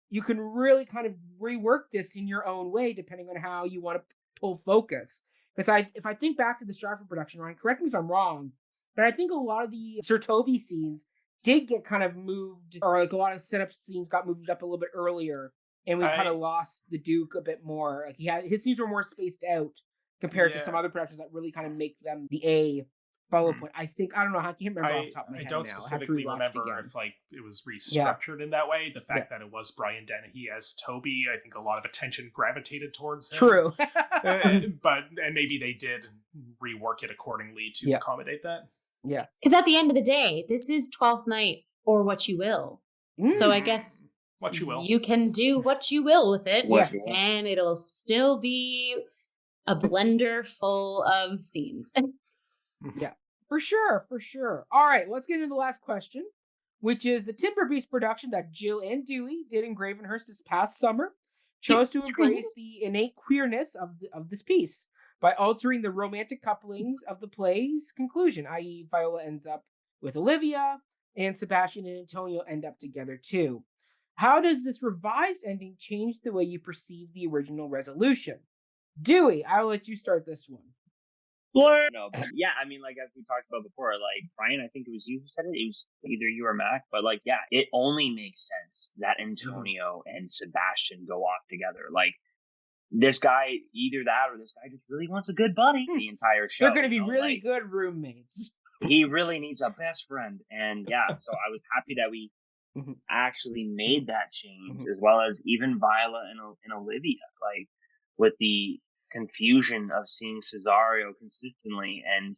you can really kind of rework this in your own way, depending on how you want to pull focus. Because if I think back to the Stratford production, Ryan, correct me if I'm wrong, but I think a lot of the Sir Toby scenes did get kind of moved, or like a lot of setup scenes got moved up a little bit earlier. And we kind of lost the Duke a bit more. Like, his scenes were more spaced out compared to some other productions that really kind of make them the A follow point. I don't know. I can't remember off the top of my head. I don't specifically remember if like it was restructured in that way. The fact that it was Brian Dennehy as Toby, I think a lot of attention gravitated towards him. True. but maybe they did rework it accordingly to accommodate that. Yeah. Because at the end of the day, this is 12th Night or What You Will. So I guess what you will. You can do what you will with it, and it'll still be a blender full of scenes. Yeah, for sure. All right, let's get into the last question, which is the Timber Beast production that Jill and Dewey did in Gravenhurst this past summer chose to embrace the innate queerness of this piece by altering the romantic couplings of the play's conclusion, i.e. Viola ends up with Olivia, and Sebastian and Antonio end up together too. How does this revised ending change the way you perceive the original resolution? Dewey, I'll let you start this one. No, but yeah, I mean, like, as we talked about before, like, Brian, I think it was you who said it. It was either you or Mac, but like, yeah, it only makes sense that Antonio and Sebastian go off together. Like, this guy, either that or this guy just really wants a good buddy the entire show. They're going to be really good roommates. He really needs a best friend. And yeah, so I was happy that we actually made that change, as well as even Viola and Olivia, like with the confusion of seeing Cesario consistently and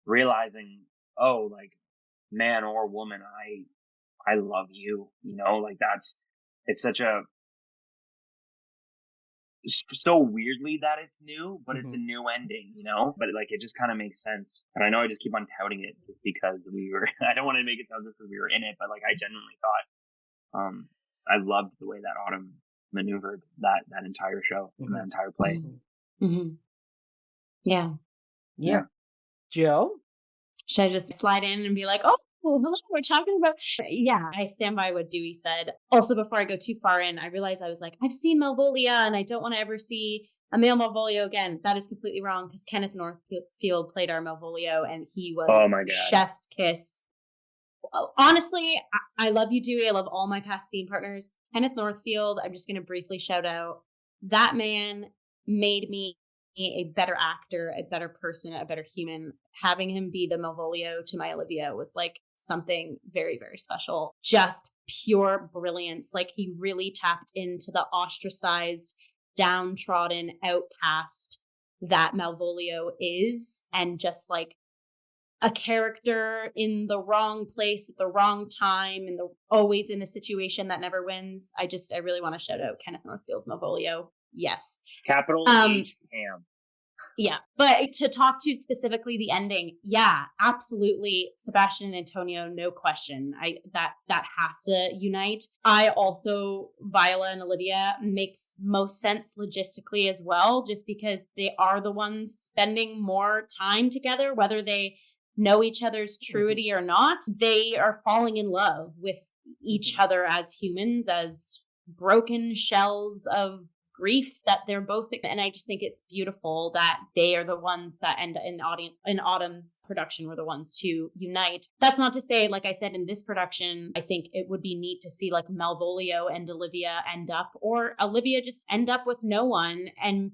realizing, oh, like man or woman, I love you, you know, like it's such a, so weirdly that it's new, but it's a new ending, you know, but like it just kind of makes sense. And I know I just keep on touting it just because we were, I don't want to make it sound just because we were in it, but like I genuinely thought, I loved the way that Autumn maneuvered that entire show and that entire play. Yeah. Jill? Should I just slide in and be like, oh, hello, we're talking about... Yeah, I stand by what Dewey said. Also, before I go too far in, I realized I was like, I've seen Malvolia and I don't want to ever see a male Malvolio again. That is completely wrong because Kenneth Northfield played our Malvolio and he was chef's kiss. Honestly, I love you, Dewey. I love all my past scene partners. Kenneth Northfield, I'm just going to briefly shout out. That man made me a better actor, a better person, a better human. Having him be the Malvolio to my Olivia was like something very, very special. Just pure brilliance. Like he really tapped into the ostracized, downtrodden outcast that Malvolio is, and just like a character in the wrong place at the wrong time and always in a situation that never wins. I really want to shout out Kenneth Northfield's Malvolio. Yes. Capital H Ham. Yeah. But to talk to specifically the ending, yeah, absolutely. Sebastian and Antonio, no question. That has to unite. I also, Viola and Olivia makes most sense logistically as well, just because they are the ones spending more time together, whether they know each other's truity or not. They are falling in love with each other as humans, as broken shells of grief that they're both, and I just think it's beautiful that they are the ones that end in Autumn's production were the ones to unite. That's not to say, like I said, in this production, I think it would be neat to see like Malvolio and Olivia end up, or Olivia just end up with no one, and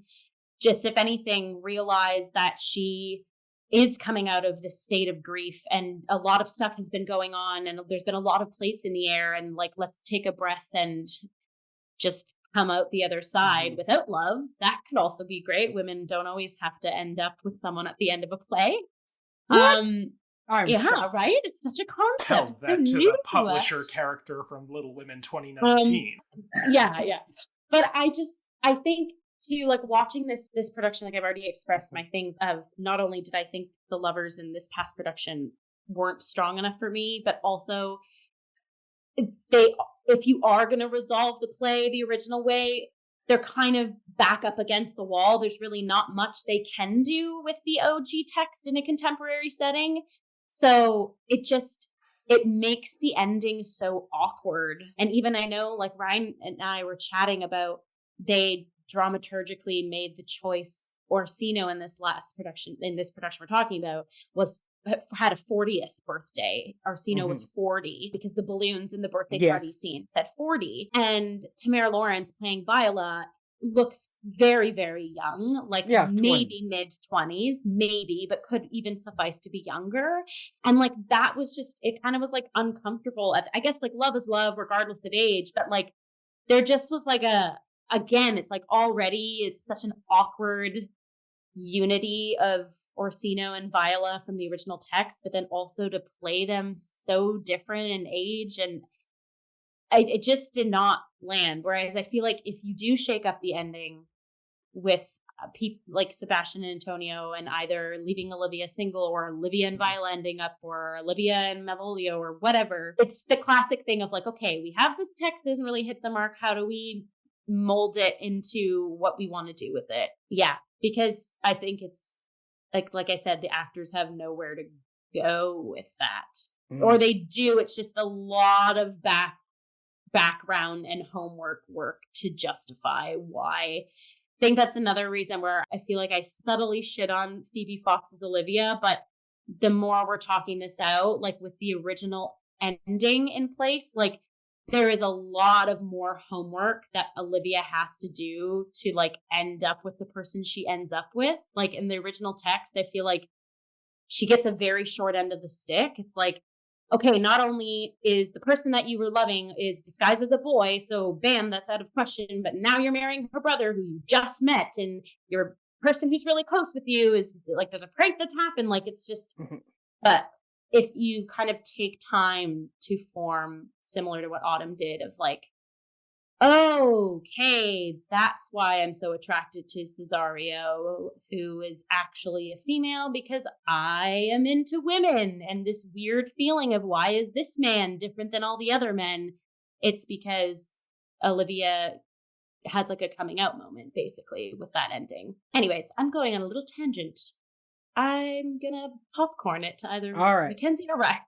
just, if anything, realize that she is coming out of this state of grief and a lot of stuff has been going on and there's been a lot of plates in the air, and like, let's take a breath and just come out the other side without love. That could also be great. Women don't always have to end up with someone at the end of a play. What? Right? It's such a concept. Tell it's that so to new the publisher character from Little Women 2019. Yeah. But I think too, like watching this production, like I've already expressed my things of, not only did I think the lovers in this past production weren't strong enough for me, but also if you are going to resolve the play the original way, they're kind of back up against the wall. There's really not much they can do with the OG text in a contemporary setting. So it makes the ending so awkward. And even I know, like Ryan and I were chatting about, they dramaturgically made the choice, Orsino in this production we're talking about, had a 40th birthday. Orsino was 40 because the balloons in the birthday party scene said 40. And Tamara Lawrence playing Viola looks very, very young, like maybe 20s. Mid-20s, maybe, but could even suffice to be younger. And like, that was just, it kind of was like uncomfortable. I guess like love is love regardless of age, but like there just was like again, it's like already it's such an awkward unity of Orsino and Viola from the original text, but then also to play them so different in age, and it just did not land. Whereas I feel like if you do shake up the ending with people like Sebastian and Antonio, and either leaving Olivia single, or Olivia and Viola ending up, or Olivia and Malvolio, or whatever, it's the classic thing of like, okay, we have this text that doesn't really hit the mark. How do we mold it into what we want to do with it? Yeah. Because I think it's like I said, the actors have nowhere to go with that, or they do. It's just a lot of background and homework work to justify why. I think that's another reason where I feel like I subtly shit on Phoebe Fox's Olivia, but the more we're talking this out, like with the original ending in place, like there is a lot of more homework that Olivia has to do to like end up with the person she ends up with. Like in the original text, I feel like she gets a very short end of the stick. It's like, okay, not only is the person that you were loving is disguised as a boy, so bam, that's out of question, but now you're marrying her brother who you just met, and your person who's really close with you is like, there's a prank that's happened. Like, it's just, but if you kind of take time to form, similar to what Autumn did, of like, okay, that's why I'm so attracted to Cesario, who is actually a female, because I am into women, and this weird feeling of why is this man different than all the other men? It's because Olivia has like a coming out moment, basically, with that ending. Anyways, I'm going on a little tangent. I'm gonna popcorn it to either Mackenzie or Ryan.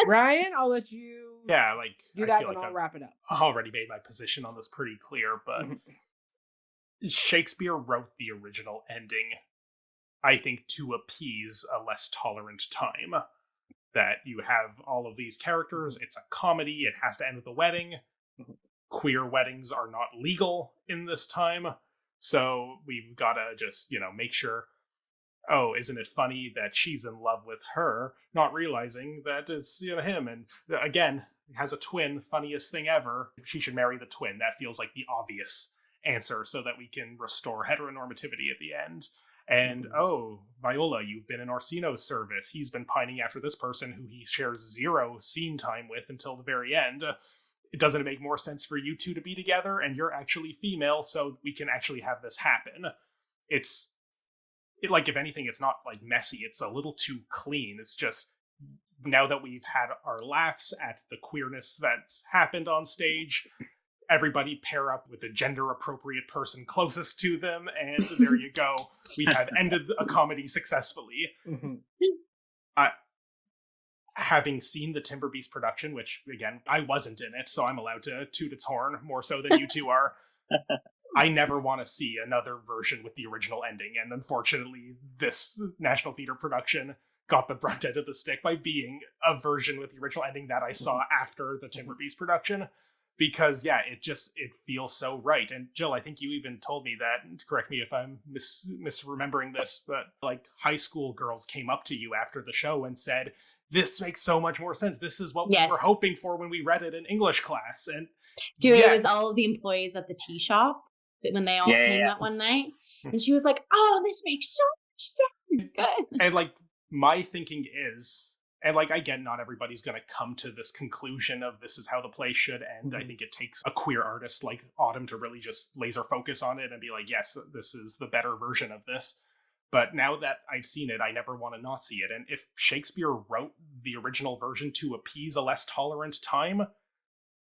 Ryan, I'll let you do that, and I'll wrap it up. I already made my position on this pretty clear, but Shakespeare wrote the original ending, I think, to appease a less tolerant time. That you have all of these characters, it's a comedy, it has to end with a wedding. Queer weddings are not legal in this time, so we've gotta just, make sure, oh, isn't it funny that she's in love with her, not realizing that it's him, and again, has a twin, funniest thing ever. She should marry the twin. That feels like the obvious answer so that we can restore heteronormativity at the end. And, oh, Viola, you've been in Orsino's service. He's been pining after this person who he shares 0 scene time with until the very end. Doesn't it make more sense for you two to be together? And you're actually female, so we can actually have this happen. Like, if anything, it's not, like, messy. It's a little too clean. It's just, now that we've had our laughs at the queerness that's happened on stage, everybody pair up with the gender-appropriate person closest to them, and there you go. We have ended a comedy successfully. Having seen the Timber Beast production, which, again, I wasn't in it, so I'm allowed to toot its horn more so than you two are. I never want to see another version with the original ending, and unfortunately, this National Theatre production got the brunt end of the stick by being a version with the original ending that I saw after the Timber Beast production. Because, yeah, it feels so right. And Jill, I think you even told me that, and correct me if I'm misremembering this, but like high school girls came up to you after the show and said, this makes so much more sense. This is what we were hoping for when we read it in English class. And it was all of the employees at the tea shop when they all came that one night. And she was like, oh, this makes so much sense. Good. And like, my thinking is, and like, I get not everybody's going to come to this conclusion of this is how the play should end. I think it takes a queer artist like Autumn to really just laser focus on it and be like, yes, this is the better version of this. But now that I've seen it, I never want to not see it. And if Shakespeare wrote the original version to appease a less tolerant time,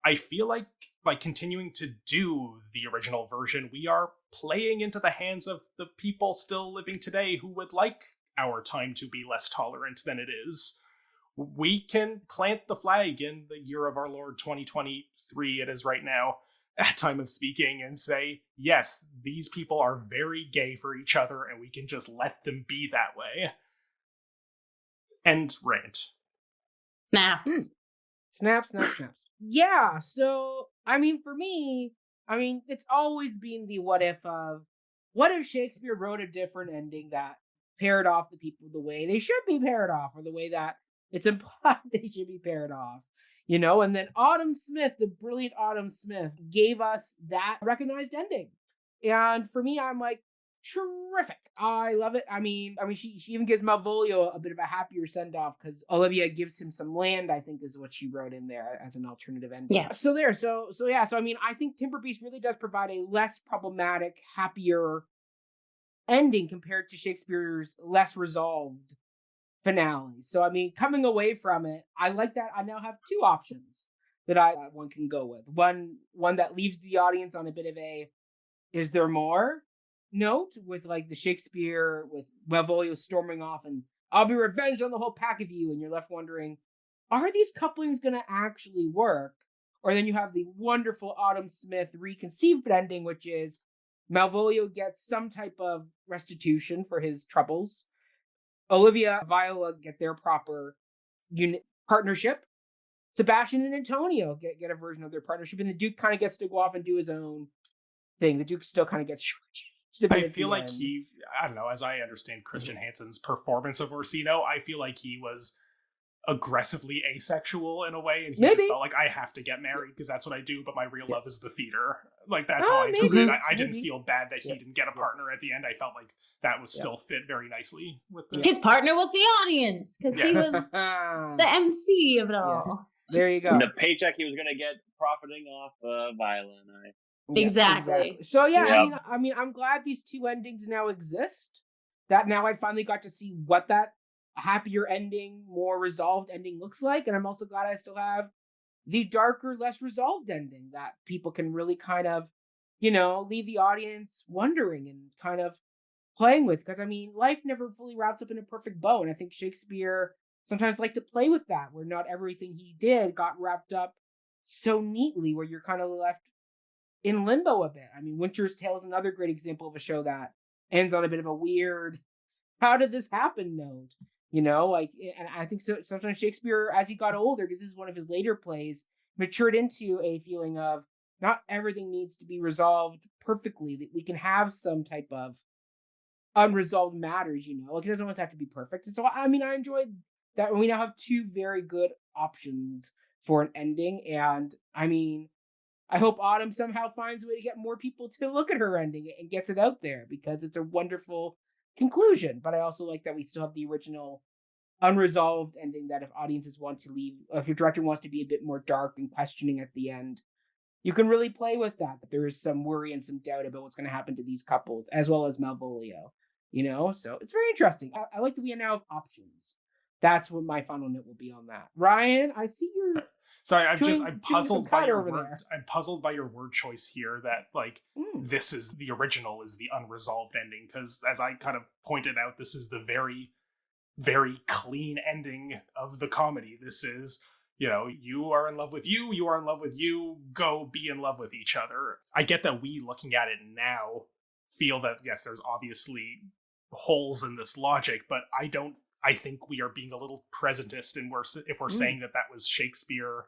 I feel like by continuing to do the original version, we are playing into the hands of the people still living today who would like our time to be less tolerant than it is. We can plant the flag in the year of our Lord 2023, it is right now, at time of speaking, and say, yes, these people are very gay for each other, and we can just let them be that way. End rant. Snaps. Snaps. Yeah, so, I mean, for me, it's always been the what if Shakespeare wrote a different ending that paired off the people the way they should be paired off, or the way that it's implied they should be paired off, and then Autumn Smith, the brilliant Autumn Smith, gave us that recognized ending. And for me, I'm like, terrific. I love it. I mean, she even gives Malvolio a bit of a happier send-off because Olivia gives him some land, I think is what she wrote in there as an alternative ending. Yeah. So I mean, I think Timber Beast really does provide a less problematic, happier ending compared to Shakespeare's less resolved finale. So, I mean, coming away from it, I like that I now have 2 options that one can go with. One that leaves the audience on a bit of a, is there more note, with like the Shakespeare with Malvolio storming off and I'll be revenged on the whole pack of you, and you're left wondering, are these couplings going to actually work? Or then you have the wonderful Autumn Smith reconceived ending, which is Malvolio gets some type of restitution for his troubles. Olivia, Viola get their proper partnership. Sebastian and Antonio get a version of their partnership, and the Duke kind of gets to go off and do his own thing. The Duke still kind of gets short. I feel like I don't know, as I understand Christian Hansen's performance of Orsino, I feel like he was aggressively asexual in a way, and he just felt like, I have to get married because that's what I do, but my real love is the theater. Like, that's how I interpreted it. I didn't feel bad that he didn't get a partner at the end. I felt like that was still fit very nicely with this. His partner was the audience, because he was the MC of it all. Yes. There you go. And the paycheck he was going to get profiting off Viola and I. Exactly. So I mean, I'm glad these two endings now exist. That now I finally got to see what that happier ending, more resolved ending looks like, and I'm also glad I still have the darker, less resolved ending that people can really kind of, leave the audience wondering and kind of playing with. Because I mean, life never fully wraps up in a perfect bow, and I think Shakespeare sometimes liked to play with that, where not everything he did got wrapped up so neatly, where you're kind of left in limbo a bit. I mean, Winter's Tale is another great example of a show that ends on a bit of a weird, how did this happen note? And I think so. Sometimes Shakespeare, as he got older, because this is one of his later plays, matured into a feeling of not everything needs to be resolved perfectly. That we can have some type of unresolved matters. Like, it doesn't always have to be perfect. And so, I mean, I enjoyed that we now have two very good options for an ending. And I mean, I hope Autumn somehow finds a way to get more people to look at her ending and gets it out there, because it's a wonderful conclusion. But I also like that we still have the original unresolved ending, that if audiences want to leave, if your director wants to be a bit more dark and questioning at the end, you can really play with that there is some worry and some doubt about what's going to happen to these couples, as well as Malvolio, so it's very interesting. I like that we now have options. That's what my final note will be on that. Ryan, I see you're sorry, I'm puzzled by your word. I'm puzzled by your word choice here, that this is the original, is the unresolved ending, because as I kind of pointed out, this is the very, very clean ending of the comedy. This is, you are in love with you are in love with you, go be in love with each other. I get that we, looking at it now, feel that, yes, there's obviously holes in this logic, but I think we are being a little presentist, and if we're saying that was Shakespeare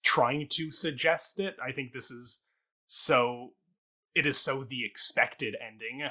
trying to suggest it. I think it is so the expected ending,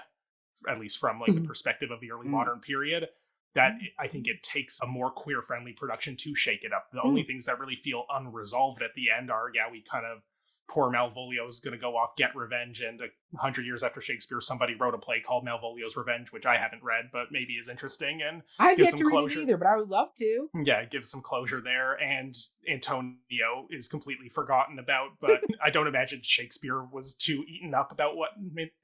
at least from the perspective of the early modern period, that I think it takes a more queer-friendly production to shake it up. The only things that really feel unresolved at the end are, we kind of, poor Malvolio is going to go off, get revenge, and 100 years after Shakespeare, somebody wrote a play called Malvolio's Revenge, which I haven't read, but maybe is interesting, and I've yet to read it either, but I would love to. Yeah, it gives some closure there, and Antonio is completely forgotten about, but I don't imagine Shakespeare was too eaten up about what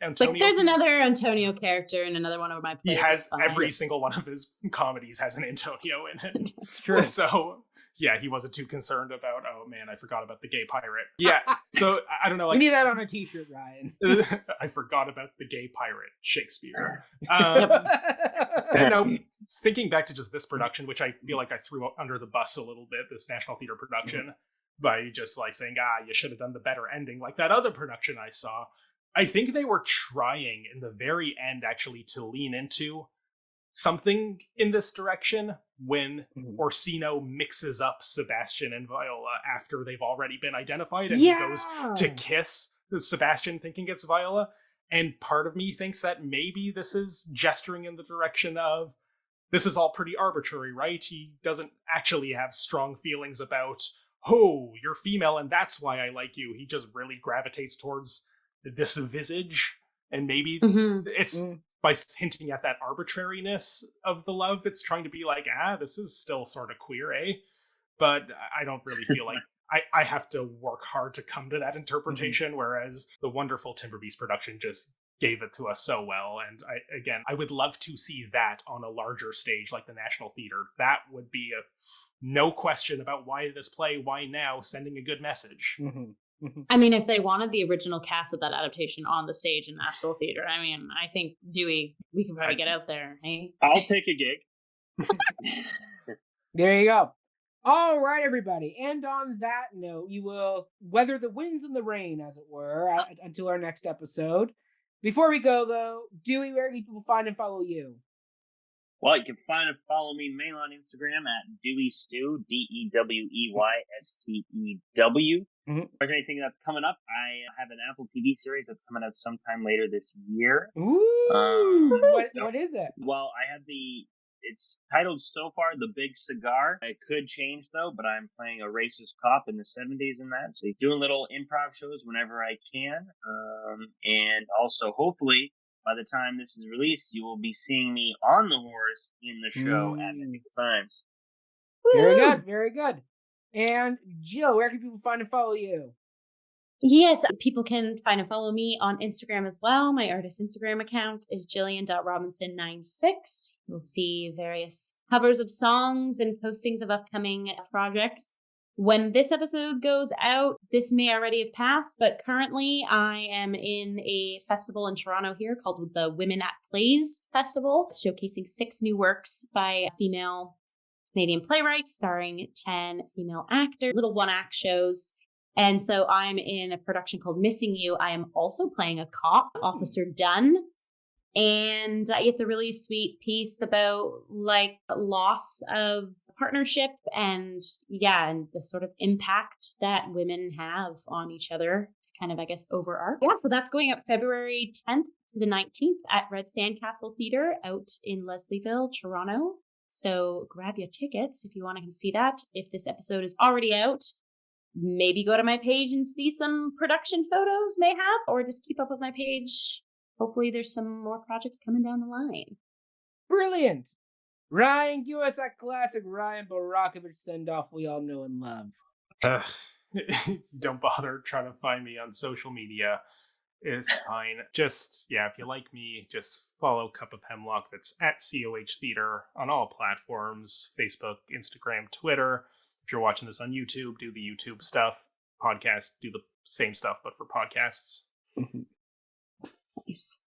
Antonio... there's another Antonio character in another one of my plays. He has, every single one of his comedies has an Antonio in it. It's true. So... yeah, he wasn't too concerned about, oh man, I forgot about the gay pirate. Yeah, so I don't know. We need that on a t-shirt, Ryan. I forgot about the gay pirate, Shakespeare. Thinking back to just this production, which I feel like I threw under the bus a little bit, this National Theatre production, by just saying, you should have done the better ending, like that other production I saw. I think they were trying in the very end actually to lean into something in this direction when Orsino mixes up Sebastian and Viola after they've already been identified, and he goes to kiss Sebastian thinking it's Viola. And part of me thinks that maybe this is gesturing in the direction of, this is all pretty arbitrary, right? He doesn't actually have strong feelings about, oh, you're female and that's why I like you. He just really gravitates towards this visage. And maybe it's by hinting at that arbitrariness of the love, it's trying to be like, this is still sort of queer, eh? But I don't really feel like I have to work hard to come to that interpretation, whereas the wonderful Timberbeast production just gave it to us so well. And I would love to see that on a larger stage like the National Theatre. That would be no question about why this play, why now, sending a good message. I mean, if they wanted the original cast of that adaptation on the stage in National Theatre, I mean, I think, Dewey, we can probably get out there, hey? I'll take a gig. There you go. All right, everybody. And on that note, you will weather the winds and the rain, as it were, until our next episode. Before we go, though, Dewey, where can people find and follow you? Well, you can follow me mainly on Instagram at DeweyStew, DEWEYSTEW. Mm-hmm. If there's anything that's coming up, I have an Apple TV series that's coming out sometime later this year. Ooh! What is it? Well, I have it's titled so far The Big Cigar. It could change though, but I'm playing a racist cop in the 70s in that. So doing little improv shows whenever I can. And also hopefully by the time this is released, you will be seeing me on the horse in the show at Mythical Times. Very good, very good. And Jill, where can people find and follow you? Yes, people can find and follow me on Instagram as well. My artist Instagram account is jillian.robinson96. You'll see various covers of songs and postings of upcoming projects. When this episode goes out, this may already have passed, but currently I am in a festival in Toronto here called the Women at Plays Festival, showcasing 6 new works by female Canadian playwrights, starring 10 female actors, little one-act shows. And so I'm in a production called Missing You. I am also playing a cop, Officer Dunn. And it's a really sweet piece about like loss of partnership and the sort of impact that women have on each other to kind of, I guess, overarch. Yeah, so that's going up February 10th to the 19th at Red Sandcastle Theatre out in Leslieville, Toronto. So grab your tickets if you want to come see that. If this episode is already out, maybe go to my page and see some production photos, mayhap, or just keep up with my page. Hopefully there's some more projects coming down the line. Brilliant. Ryan, give us that classic Ryan Borochovitz send-off we all know and love. Don't bother trying to find me on social media. It's fine. Just, if you like me, just follow Cup of Hemlock. That's at COH Theater on all platforms, Facebook, Instagram, Twitter. If you're watching this on YouTube, do the YouTube stuff. Podcast, do the same stuff, but for podcasts. Nice.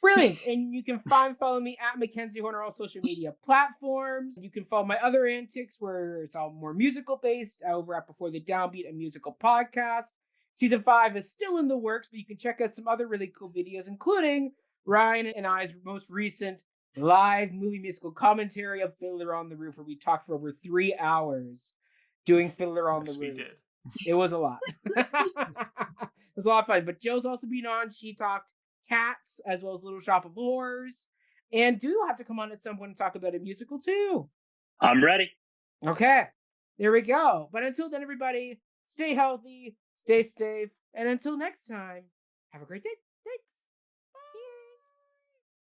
Brilliant. And you can follow me at Mackenzie Horner on all social media platforms. You can follow my other antics where it's all more musical based over at Before the Downbeat, a musical podcast. Season 5 is still in the works, but you can check out some other really cool videos, including Ryan and I's most recent live movie musical commentary of Fiddler on the Roof, where we talked for over 3 hours doing Fiddler on the Roof. We did. It was a lot. It was a lot of fun. But Joe's also been on. She talked Cats as well as Little Shop of Horrors. And you'll have to come on at some point and talk about a musical too. I'm ready. Okay. There we go. But until then, everybody, stay healthy, stay safe, and until next time, have a great day. Thanks.